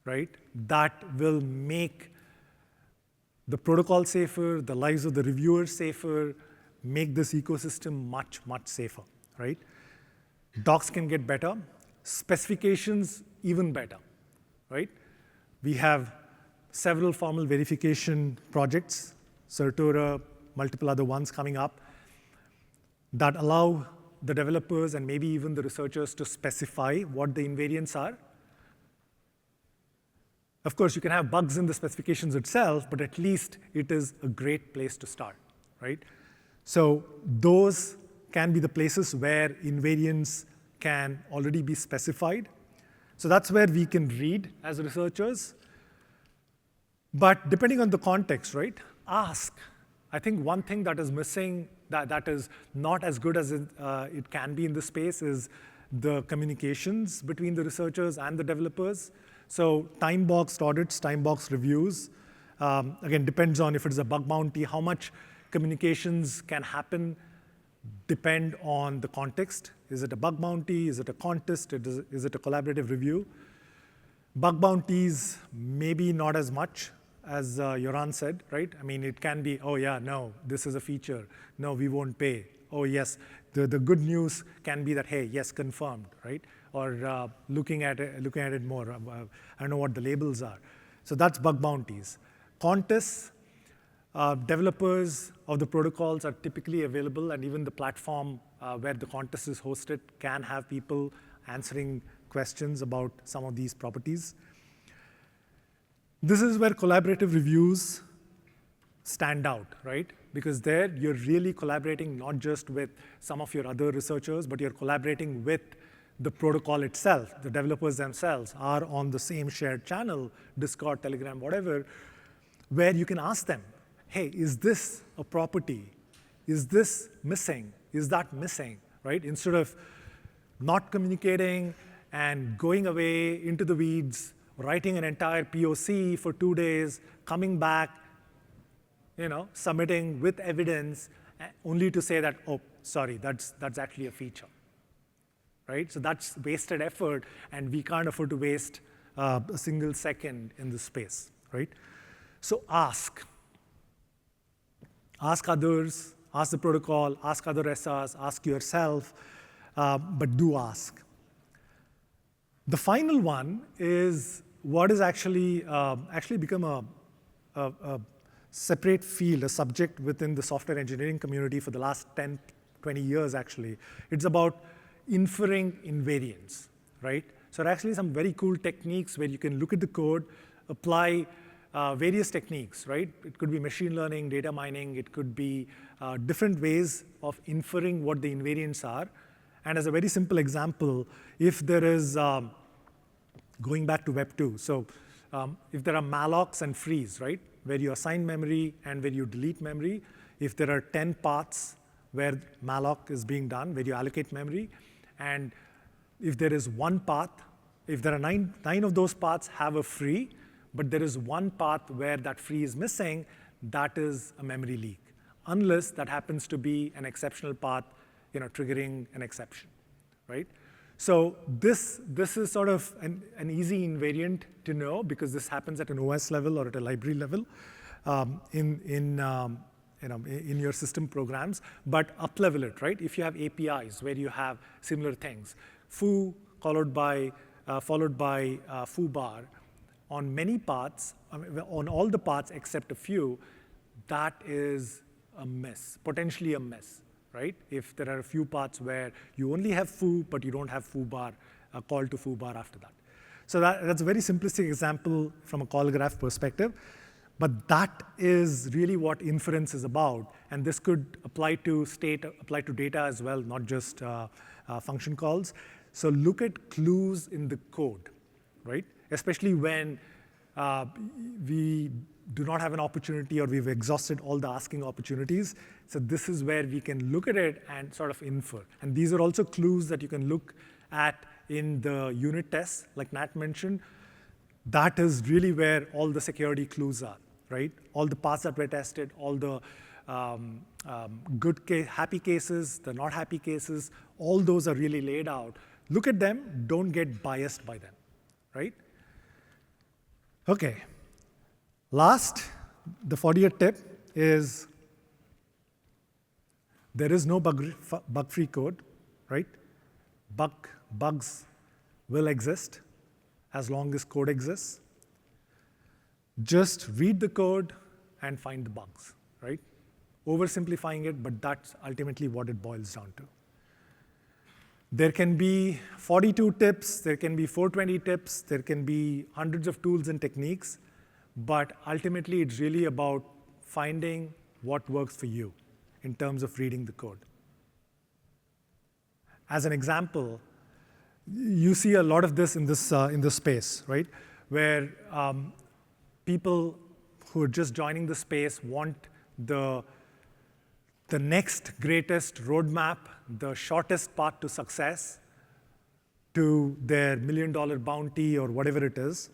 right? That will make the protocol safer, the lives of the reviewers safer, make this ecosystem much, much safer, right? Docs can get better, specifications even better, right? We have several formal verification projects, Certora, multiple other ones coming up, that allow the developers and maybe even the researchers to specify what the invariants are. Of course, you can have bugs in the specifications itself, but at least it is a great place to start, right? So those can be the places where invariants can already be specified. So that's where we can read as researchers. But depending on the context, right, ask. I think one thing that is missing, that is not as good as it can be in this space, is the communications between the researchers and the developers. So time-boxed audits, time-boxed reviews, again, depends on if it's a bug bounty, how much communications can happen depend on the context. Is it a bug bounty? Is it a contest? Is it a collaborative review? Bug bounties, maybe not as much as Joran said, right? I mean, it can be, oh yeah, no, this is a feature. No, we won't pay. Oh yes, the good news can be that, hey, yes, confirmed, right? Or looking at it more. I don't know what the labels are. So that's bug bounties. Contests, developers of the protocols are typically available, and even the platform where the contest is hosted can have people answering questions about some of these properties. This is where collaborative reviews stand out, right? Because there you're really collaborating not just with some of your other researchers, but you're collaborating with the protocol itself. The developers themselves are on the same shared channel, Discord, Telegram, whatever, where you can ask them, hey, is this a property? Is this missing? Is that missing, right? Instead of not communicating and going away into the weeds, writing an entire POC for 2 days, coming back, submitting with evidence only to say that, oh, sorry, that's actually a feature, right? So that's wasted effort, and we can't afford to waste a single second in this space, right? So ask others, ask the protocol, ask other SRs, ask yourself, but do ask. The final one is what is actually become a separate field, a subject within the software engineering community for the last 10, 20 years, actually. It's about inferring invariance, right? So there are actually some very cool techniques where you can look at the code, apply various techniques, right? It could be machine learning, data mining. It could be different ways of inferring what the invariants are. And as a very simple example, if there is, going back to Web 2, so if there are mallocs and frees, right, where you assign memory and where you delete memory, if there are 10 paths where malloc is being done, where you allocate memory, and if there is one path, if there are nine of those paths have a free, but there is one path where that free is missing, that is a memory leak, unless that happens to be an exceptional path, triggering an exception, right? So this is sort of an easy invariant to know because this happens at an OS level or at a library level in your system programs. But up-level it, right? If you have APIs where you have similar things, foo followed by foo bar on many paths, on all the paths except a few, that is a miss, potentially a miss. Right? If there are a few paths where you only have foo, but you don't have foo bar, a call to foo bar after that. So that's a very simplistic example from a call graph perspective, but that is really what inference is about. And this could apply to state, apply to data as well, not just function calls. So look at clues in the code, right? Especially when we do not have an opportunity or we've exhausted all the asking opportunities. So this is where we can look at it and sort of infer. And these are also clues that you can look at in the unit tests, like Nat mentioned. That is really where all the security clues are, right? All the paths that were tested, all the happy cases, the not happy cases, all those are really laid out. Look at them, don't get biased by them, right? Okay. Last, the 40th tip is there is no bug-free code, right? Bugs will exist as long as code exists. Just read the code and find the bugs, right? Oversimplifying it, but that's ultimately what it boils down to. There can be 42 tips, there can be 420 tips, there can be hundreds of tools and techniques, but ultimately it's really about finding what works for you in terms of reading the code. As an example, you see a lot of this in this space, right? Where people who are just joining the space want the next greatest roadmap, the shortest path to success, to their $1 million bounty or whatever it is.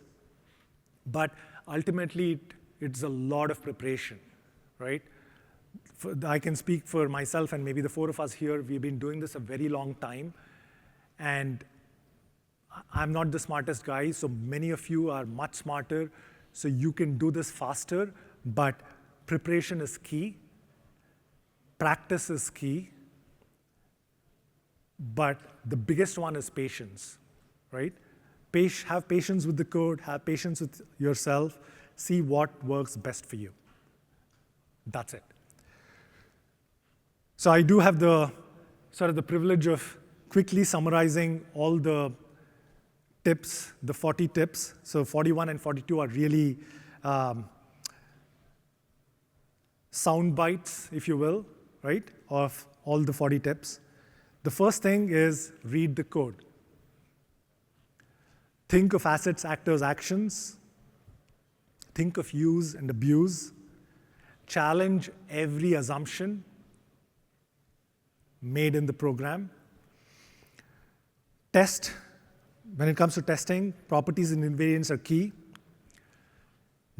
But ultimately, it's a lot of preparation, right? I can speak for myself and maybe the four of us here. We've been doing this a very long time. And I'm not the smartest guy, so many of you are much smarter, so you can do this faster. But preparation is key. Practice is key. But the biggest one is patience, right? Have patience with the code, have patience with yourself, see what works best for you. That's it. So I do have the sort of the privilege of quickly summarizing all the tips, the 40 tips. So 41 and 42 are really sound bites, if you will, right, of all the 40 tips. The first thing is read the code. Think of assets, actors, actions. Think of use and abuse. Challenge every assumption made in the program. Test. When it comes to testing, properties and invariants are key.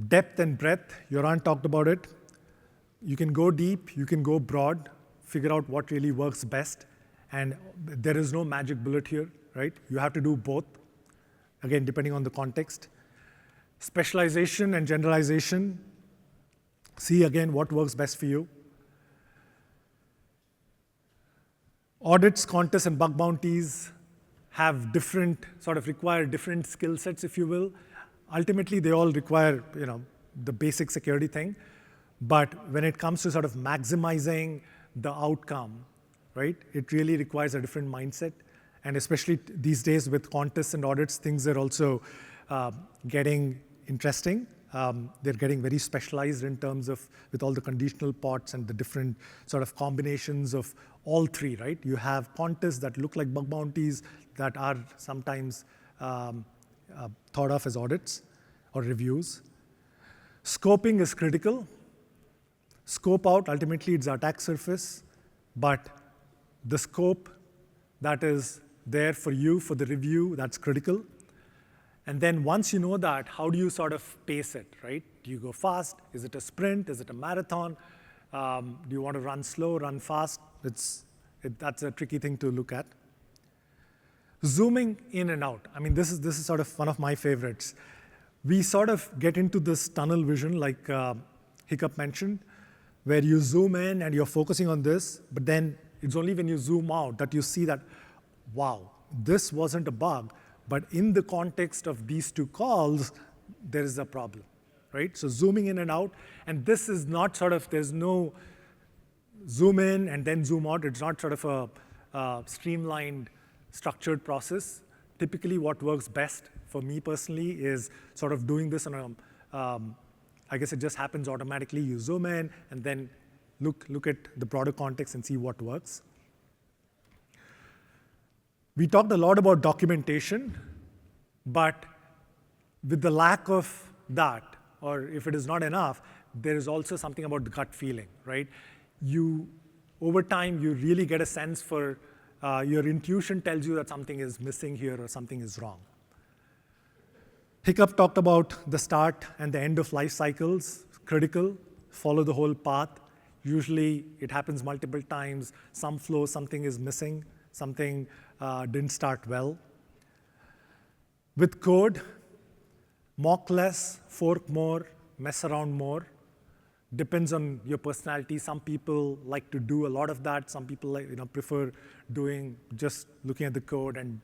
Depth and breadth, Joran talked about it. you can go deep, you can go broad, figure out what really works best, and there is no magic bullet here, right? You have to do both, again, depending on the context. Specialization and generalization, see again what works best for you. Audits, contests, and bug bounties have different, sort of require different skill sets, if you will. Ultimately, they all require, the basic security thing. But when it comes to sort of maximizing the outcome, right, it really requires a different mindset. And especially these days with contests and audits, things are also getting interesting. They're getting very specialized in terms of with all the conditional pots and the different sort of combinations of all three, right? You have contests that look like bug bounties that are sometimes thought of as audits or reviews. Scoping is critical. Scope out, ultimately it's the attack surface, but the scope that is there for you, for the review, that's critical. And then once you know that, how do you sort of pace it, right? Do you go fast? Is it a sprint? Is it a marathon? Do you want to run slow, run fast? That's a tricky thing to look at. Zooming in and out. I mean, this is sort of one of my favorites. We sort of get into this tunnel vision, like Hiccup mentioned, where you zoom in and you're focusing on this, but then it's only when you zoom out that you see that, wow, this wasn't a bug, but in the context of these two calls, there is a problem, right? So zooming in and out, and this is not sort of, there's no zoom in and then zoom out. It's not sort of a streamlined, structured process. Typically, what works best for me personally is sort of doing this on a, I guess it just happens automatically. You zoom in and then look at the broader context and see what works. We talked a lot about documentation, but with the lack of that, or if it is not enough, there is also something about the gut feeling, right? Over time, you really get a sense for, your intuition tells you that something is missing here or something is wrong. Hiccup talked about the start and the end of life cycles, critical, follow the whole path. Usually it happens multiple times, some flow, something is missing, something didn't start well. With code, mock less, fork more, mess around more. Depends on your personality. Some people like to do a lot of that. Some people prefer just looking at the code and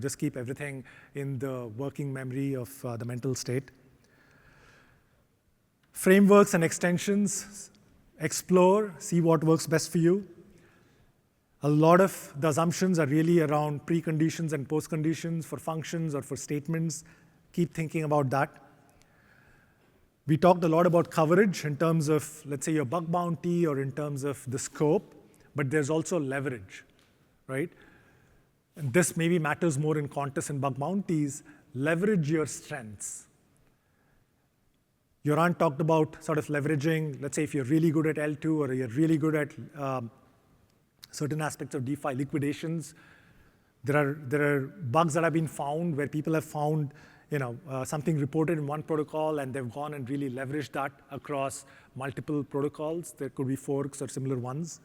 just keep everything in the working memory of the mental state. Frameworks and extensions, explore, see what works best for you. A lot of the assumptions are really around preconditions and postconditions for functions or for statements. Keep thinking about that. We talked a lot about coverage in terms of, let's say, your bug bounty or in terms of the scope, but there's also leverage, right? And this maybe matters more in contests and bug bounties. Leverage your strengths. Joran talked about sort of leveraging, let's say if you're really good at L2 or you're really good at certain aspects of DeFi liquidations. There are bugs that have been found where people have found something reported in one protocol and they've gone and really leveraged that across multiple protocols. There could be forks or similar ones.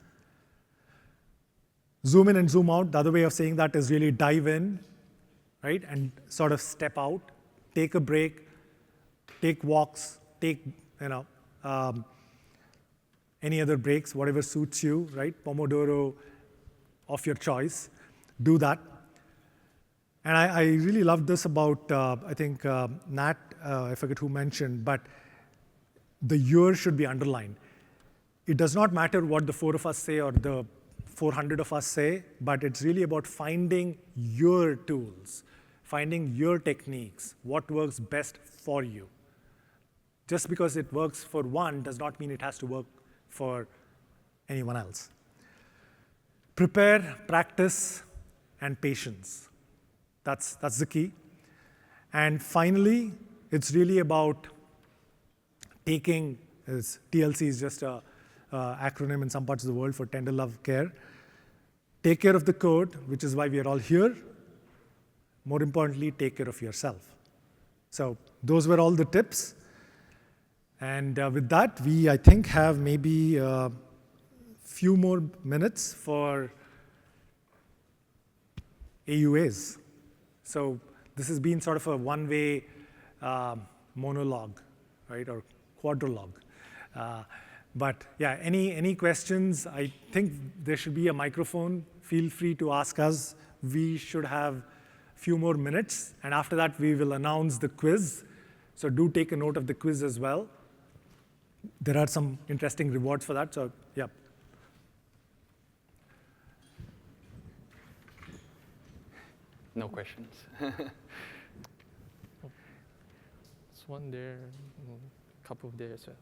Zoom in and zoom out. The other way of saying that is really dive in, right? And sort of step out, take a break, take walks, take any other breaks, whatever suits you, right? Pomodoro of your choice. Do that. And I really love this about, I think Nat, I forget who mentioned, but the year should be underlined. It does not matter what the 4 of us say or the 400 of us say, but it's really about finding your tools, finding your techniques, what works best for you. Just because it works for one does not mean it has to work for anyone else. Prepare, practice, and patience. That's the key. And finally, it's really about taking, as TLC is just an acronym in some parts of the world for tender love care. Take care of the code, which is why we are all here. More importantly, take care of yourself. So those were all the tips. And with that, we, I think, have maybe a few more minutes for AUAs. So this has been sort of a one-way monologue, right, or quadrilogue. But yeah, any questions? I think there should be a microphone. Feel free to ask us. We should have a few more minutes, and after that, we will announce the quiz. So do take a note of the quiz as well. There are some interesting rewards for that, so yeah. No questions. There's one there, a couple there as well.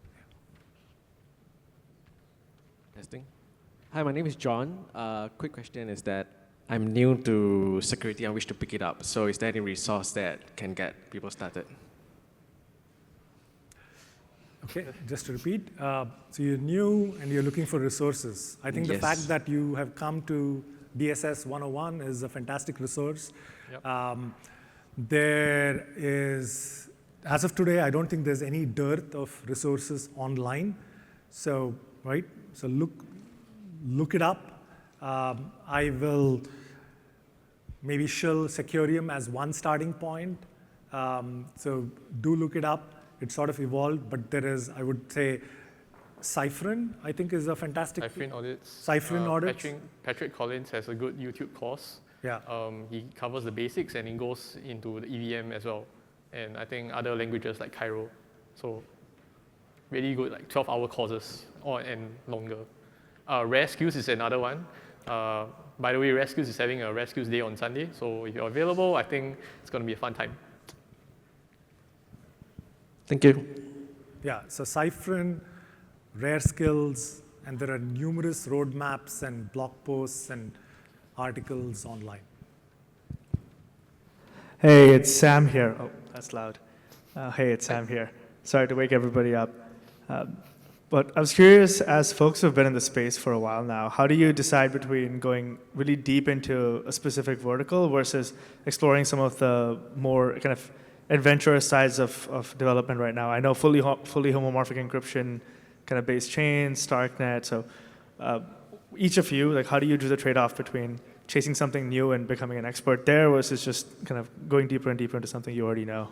Testing. Hi, my name is John. Quick question is that I'm new to security and wish to pick it up. So is there any resource that can get people started? Okay, just to repeat, so you're new and you're looking for resources. I think the Yes. fact that you have come to DSS 101 is a fantastic resource. Yep. There is, as of today, I don't think there's any dearth of resources online. So, right, so look it up. I will maybe shill Securium as one starting point. So do look it up. It's sort of evolved, but there is, I would say, Cyphrin, I think, is a fantastic. Cyphrin audits. Cyphrin audits. Patrick Collins has a good YouTube course. Yeah. He covers the basics and he goes into the EVM as well. And I think other languages like Cairo. So really good, like 12-hour courses and longer. Rare Skills is another one. By the way, Rare Skills is having a Rare Skills Day on Sunday. So if you're available, I think it's going to be a fun time. Thank you. Yeah, so Cyphrin, Rare Skills, and there are numerous roadmaps and blog posts and articles online. Hey, it's Sam here. Oh, that's loud. Hey, it's Sam here. Sorry to wake everybody up. But I was curious, as folks who have been in the space for a while now, how do you decide between going really deep into a specific vertical versus exploring some of the more kind of adventurous sides of development right now? I know fully homomorphic encryption, kind of base chains, Starknet. So each of you, like, how do you do the trade-off between chasing something new and becoming an expert there versus just kind of going deeper and deeper into something you already know?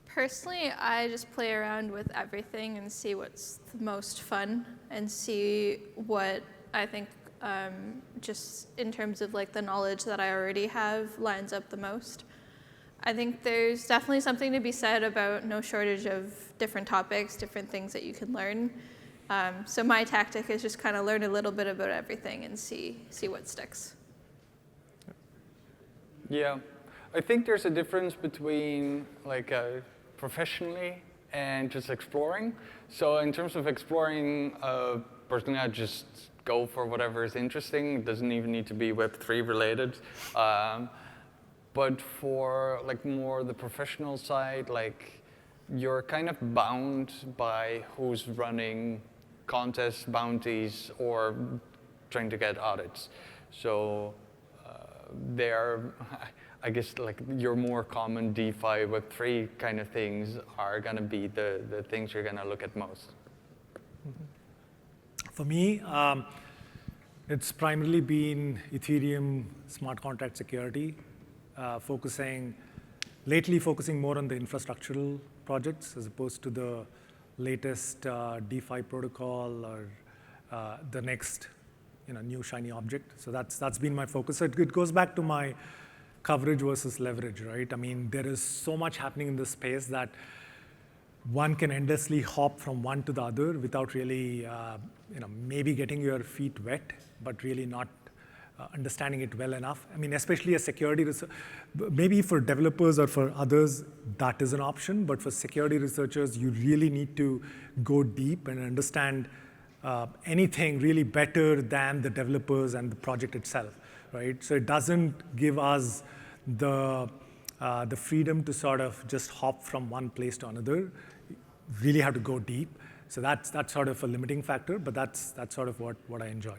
Personally, I just play around with everything and see what's the most fun and see what I think just in terms of like the knowledge that I already have lines up the most. I think there's definitely something to be said about no shortage of different topics, different things that you can learn. So my tactic is just kind of learn a little bit about everything and see what sticks. Yeah, I think there's a difference between like professionally and just exploring. So in terms of exploring, personally, I just go for whatever is interesting. It doesn't even need to be Web3 related. But for like more the professional side, like you're kind of bound by who's running contests, bounties, or trying to get audits. So I guess like your more common DeFi Web3 kind of things are gonna be the things you're gonna look at most. For me, it's primarily been Ethereum smart contract security, lately focusing more on the infrastructural projects as opposed to the latest DeFi protocol or the next new shiny object. So that's been my focus. So it goes back to my coverage versus leverage, right? I mean, there is so much happening in this space that one can endlessly hop from one to the other without really, maybe getting your feet wet, but really not understanding it well enough. I mean, especially as security research, maybe for developers or for others, that is an option, but for security researchers, you really need to go deep and understand anything really better than the developers and the project itself, right? So it doesn't give us the freedom to sort of just hop from one place to another. You really have to go deep. So that's sort of a limiting factor, but that's sort of what I enjoy.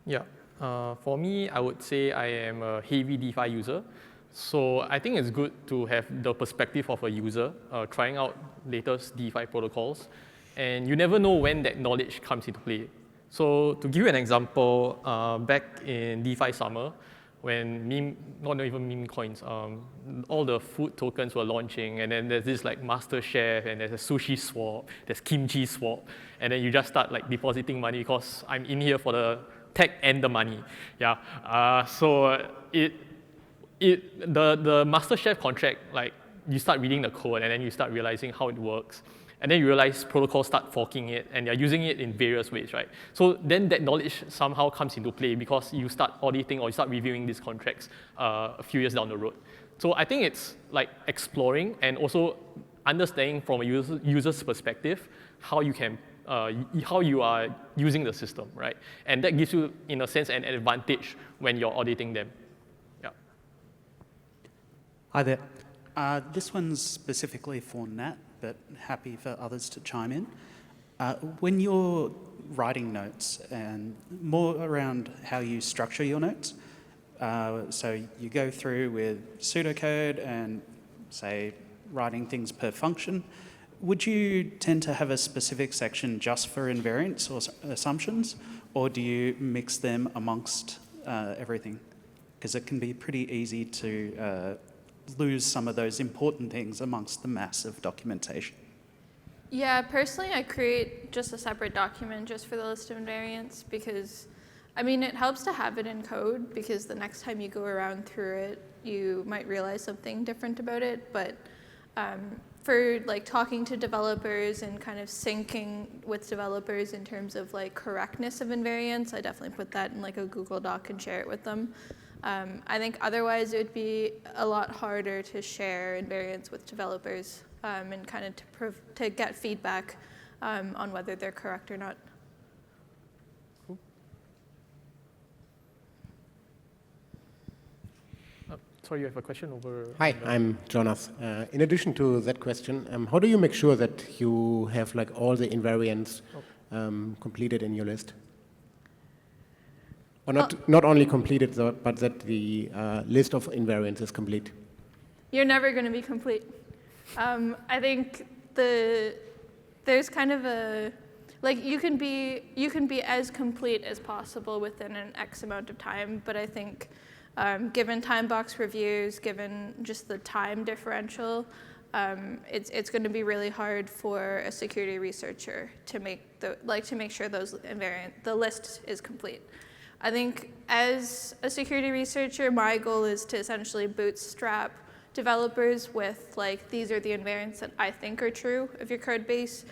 Yeah. For me, I would say I am a heavy DeFi user. So I think it's good to have the perspective of a user trying out latest DeFi protocols. And you never know when that knowledge comes into play. So to give you an example, back in DeFi summer, when not even meme coins, all the food tokens were launching, and then there's this like Master Chef, and there's a sushi swap, there's kimchi swap, and then you just start like depositing money because I'm in here for the tech and the money. Yeah. So the Master Chef contract, like you start reading the code, and then you start realizing how it works. And then you realize protocols start forking it, and they're using it in various ways, right? So then that knowledge somehow comes into play because you start auditing or you start reviewing these contracts a few years down the road. So I think it's like exploring and also understanding from a user's perspective how you are using the system, right? And that gives you, in a sense, an advantage when you're auditing them. Yeah. Hi there. This one's specifically for Nat, but happy for others to chime in. When you're writing notes, and more around how you structure your notes, so you go through with pseudocode and, say, writing things per function, would you tend to have a specific section just for invariants or assumptions, or do you mix them amongst everything? Because it can be pretty easy to lose some of those important things amongst the mass of documentation. Yeah, personally, I create just a separate document just for the list of invariants because, I mean, it helps to have it in code because the next time you go around through it, you might realize something different about it. But for like talking to developers and kind of syncing with developers in terms of like correctness of invariants, I definitely put that in like a Google Doc and share it with them. I think otherwise it would be a lot harder to share invariants with developers and kind of to get feedback on whether they're correct or not. Cool. Sorry, you have a question over? Hi, I'm Jonas. In addition to that question, how do you make sure that you have like all the invariants completed in your list? Or not only completed, but that the list of invariants is complete? You're never going to be complete. I think there's kind of a, like you can be as complete as possible within an X amount of time, but I think given time box reviews, given just the time differential, it's going to be really hard for a security researcher to make sure the list is complete. I think as a security researcher, my goal is to essentially bootstrap developers with like, these are the invariants that I think are true of your code base.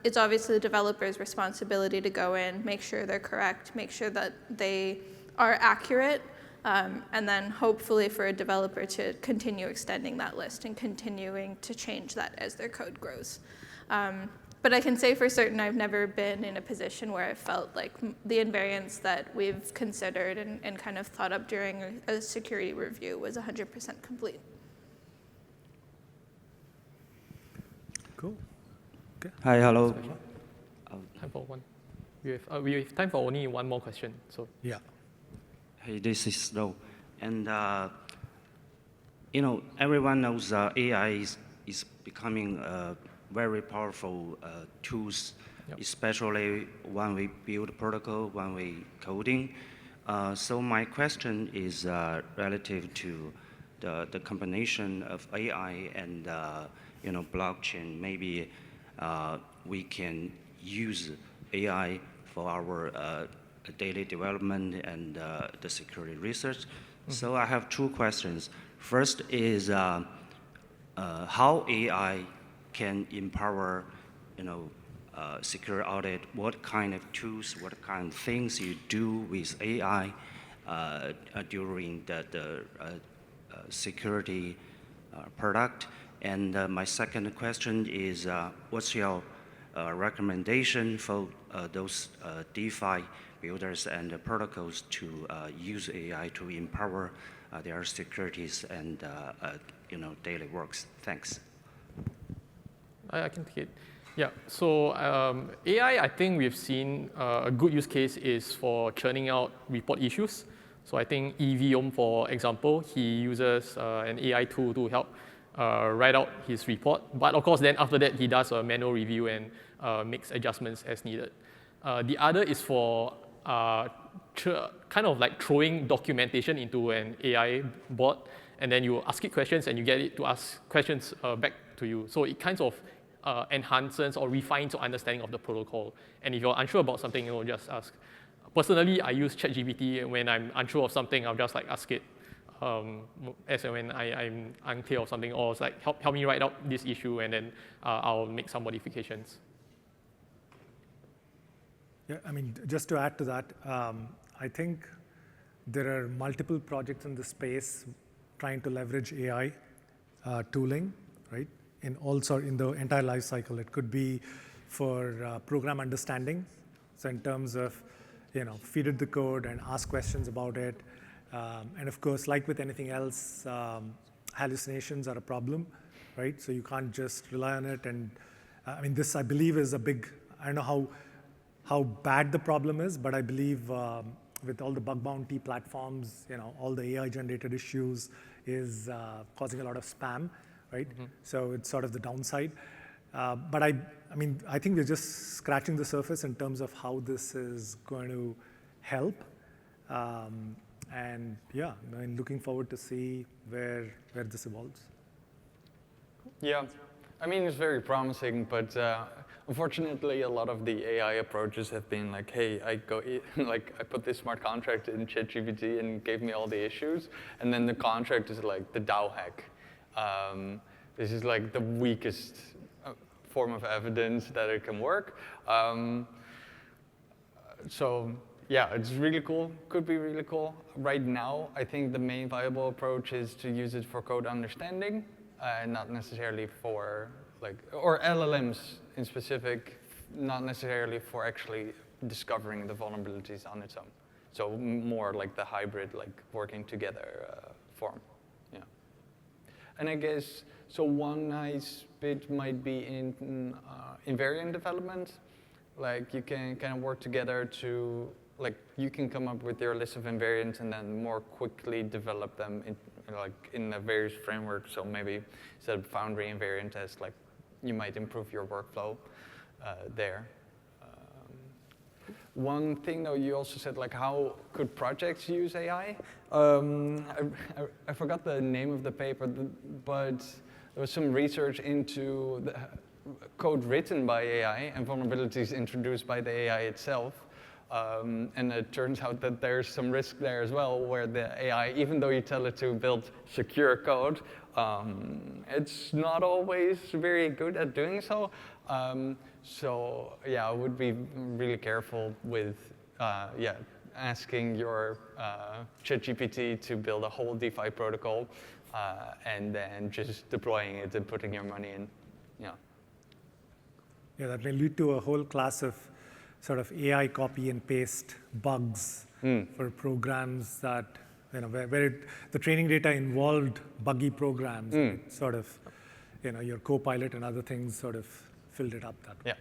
It's obviously the developer's responsibility to go in, make sure they're correct, make sure that they are accurate, and then hopefully for a developer to continue extending that list and continuing to change that as their code grows. But I can say for certain I've never been in a position where I felt like the invariants that we've considered and kind of thought up during a security review was 100% complete. Cool. Okay. Hi, hello. Time for one. We have time for only one more question. So Yeah. Hey, this is Lo. And, everyone knows AI is becoming very powerful tools, Yep. especially when we build protocol, when we coding. So my question is relative to the combination of AI and blockchain. Maybe we can use AI for our daily development and the security research. Mm-hmm. So I have two questions. First is how AI can empower, secure audit. What kind of tools, what kind of things you do with AI during the security product? And my second question is, what's your recommendation for those DeFi builders and protocols to use AI to empower their securities and daily works? Thanks. I can take it. Yeah, so AI, I think we've seen a good use case is for churning out report issues. So I think EVOM, for example, he uses an AI tool to help write out his report. But of course, then after that, he does a manual review and makes adjustments as needed. The other is for kind of like throwing documentation into an AI bot, and then you ask it questions and you get it to ask questions back to you. So it kind of enhances or refines your understanding of the protocol. And if you're unsure about something, just ask. Personally, I use ChatGPT, and when I'm unsure of something, I'll just like ask it as and when I'm unclear of something, or it's like help me write out this issue, and then I'll make some modifications. Yeah, I mean, just to add to that, I think there are multiple projects in the space trying to leverage AI tooling, right? In the entire life cycle. It could be for program understanding. So in terms of, feed it the code and ask questions about it. And of course, like with anything else, hallucinations are a problem, right? So you can't just rely on it. And I mean, this I believe is a big, I don't know how bad the problem is, but I believe with all the bug bounty platforms, all the AI generated issues is causing a lot of spam, right? Mm-hmm. So it's sort of the downside. But I mean, I think we're just scratching the surface in terms of how this is going to help. And yeah, I'm looking forward to see where this evolves. Yeah, I mean, it's very promising, but unfortunately, a lot of the AI approaches have been like, hey, I put this smart contract in ChatGPT and gave me all the issues, and then the contract is like the DAO hack. This is like the weakest form of evidence that it can work. So yeah, it's really cool, could be really cool. Right now, I think the main viable approach is to use it for code understanding, not necessarily for or LLMs in specific, not necessarily for actually discovering the vulnerabilities on its own. So more like the hybrid, like working together form. Yeah. And I guess, so one nice bit might be in invariant development. Like you can kind of work together to, like you can come up with your list of invariants and then more quickly develop them in the various frameworks. So maybe instead of Foundry invariant test, like you might improve your workflow there. One thing though, you also said like how could projects use AI? I forgot the name of the paper, but there was some research into the code written by AI and vulnerabilities introduced by the AI itself. And it turns out that there's some risk there as well, where the AI, even though you tell it to build secure code, it's not always very good at doing so. So yeah, I would be really careful with asking your ChatGPT to build a whole DeFi protocol and then just deploying it and putting your money in. Yeah. Yeah, that may lead to a whole class of sort of AI copy and paste bugs for programs that, where the training data involved buggy programs, sort of, your Copilot and other things sort of filled it up that way. Yeah.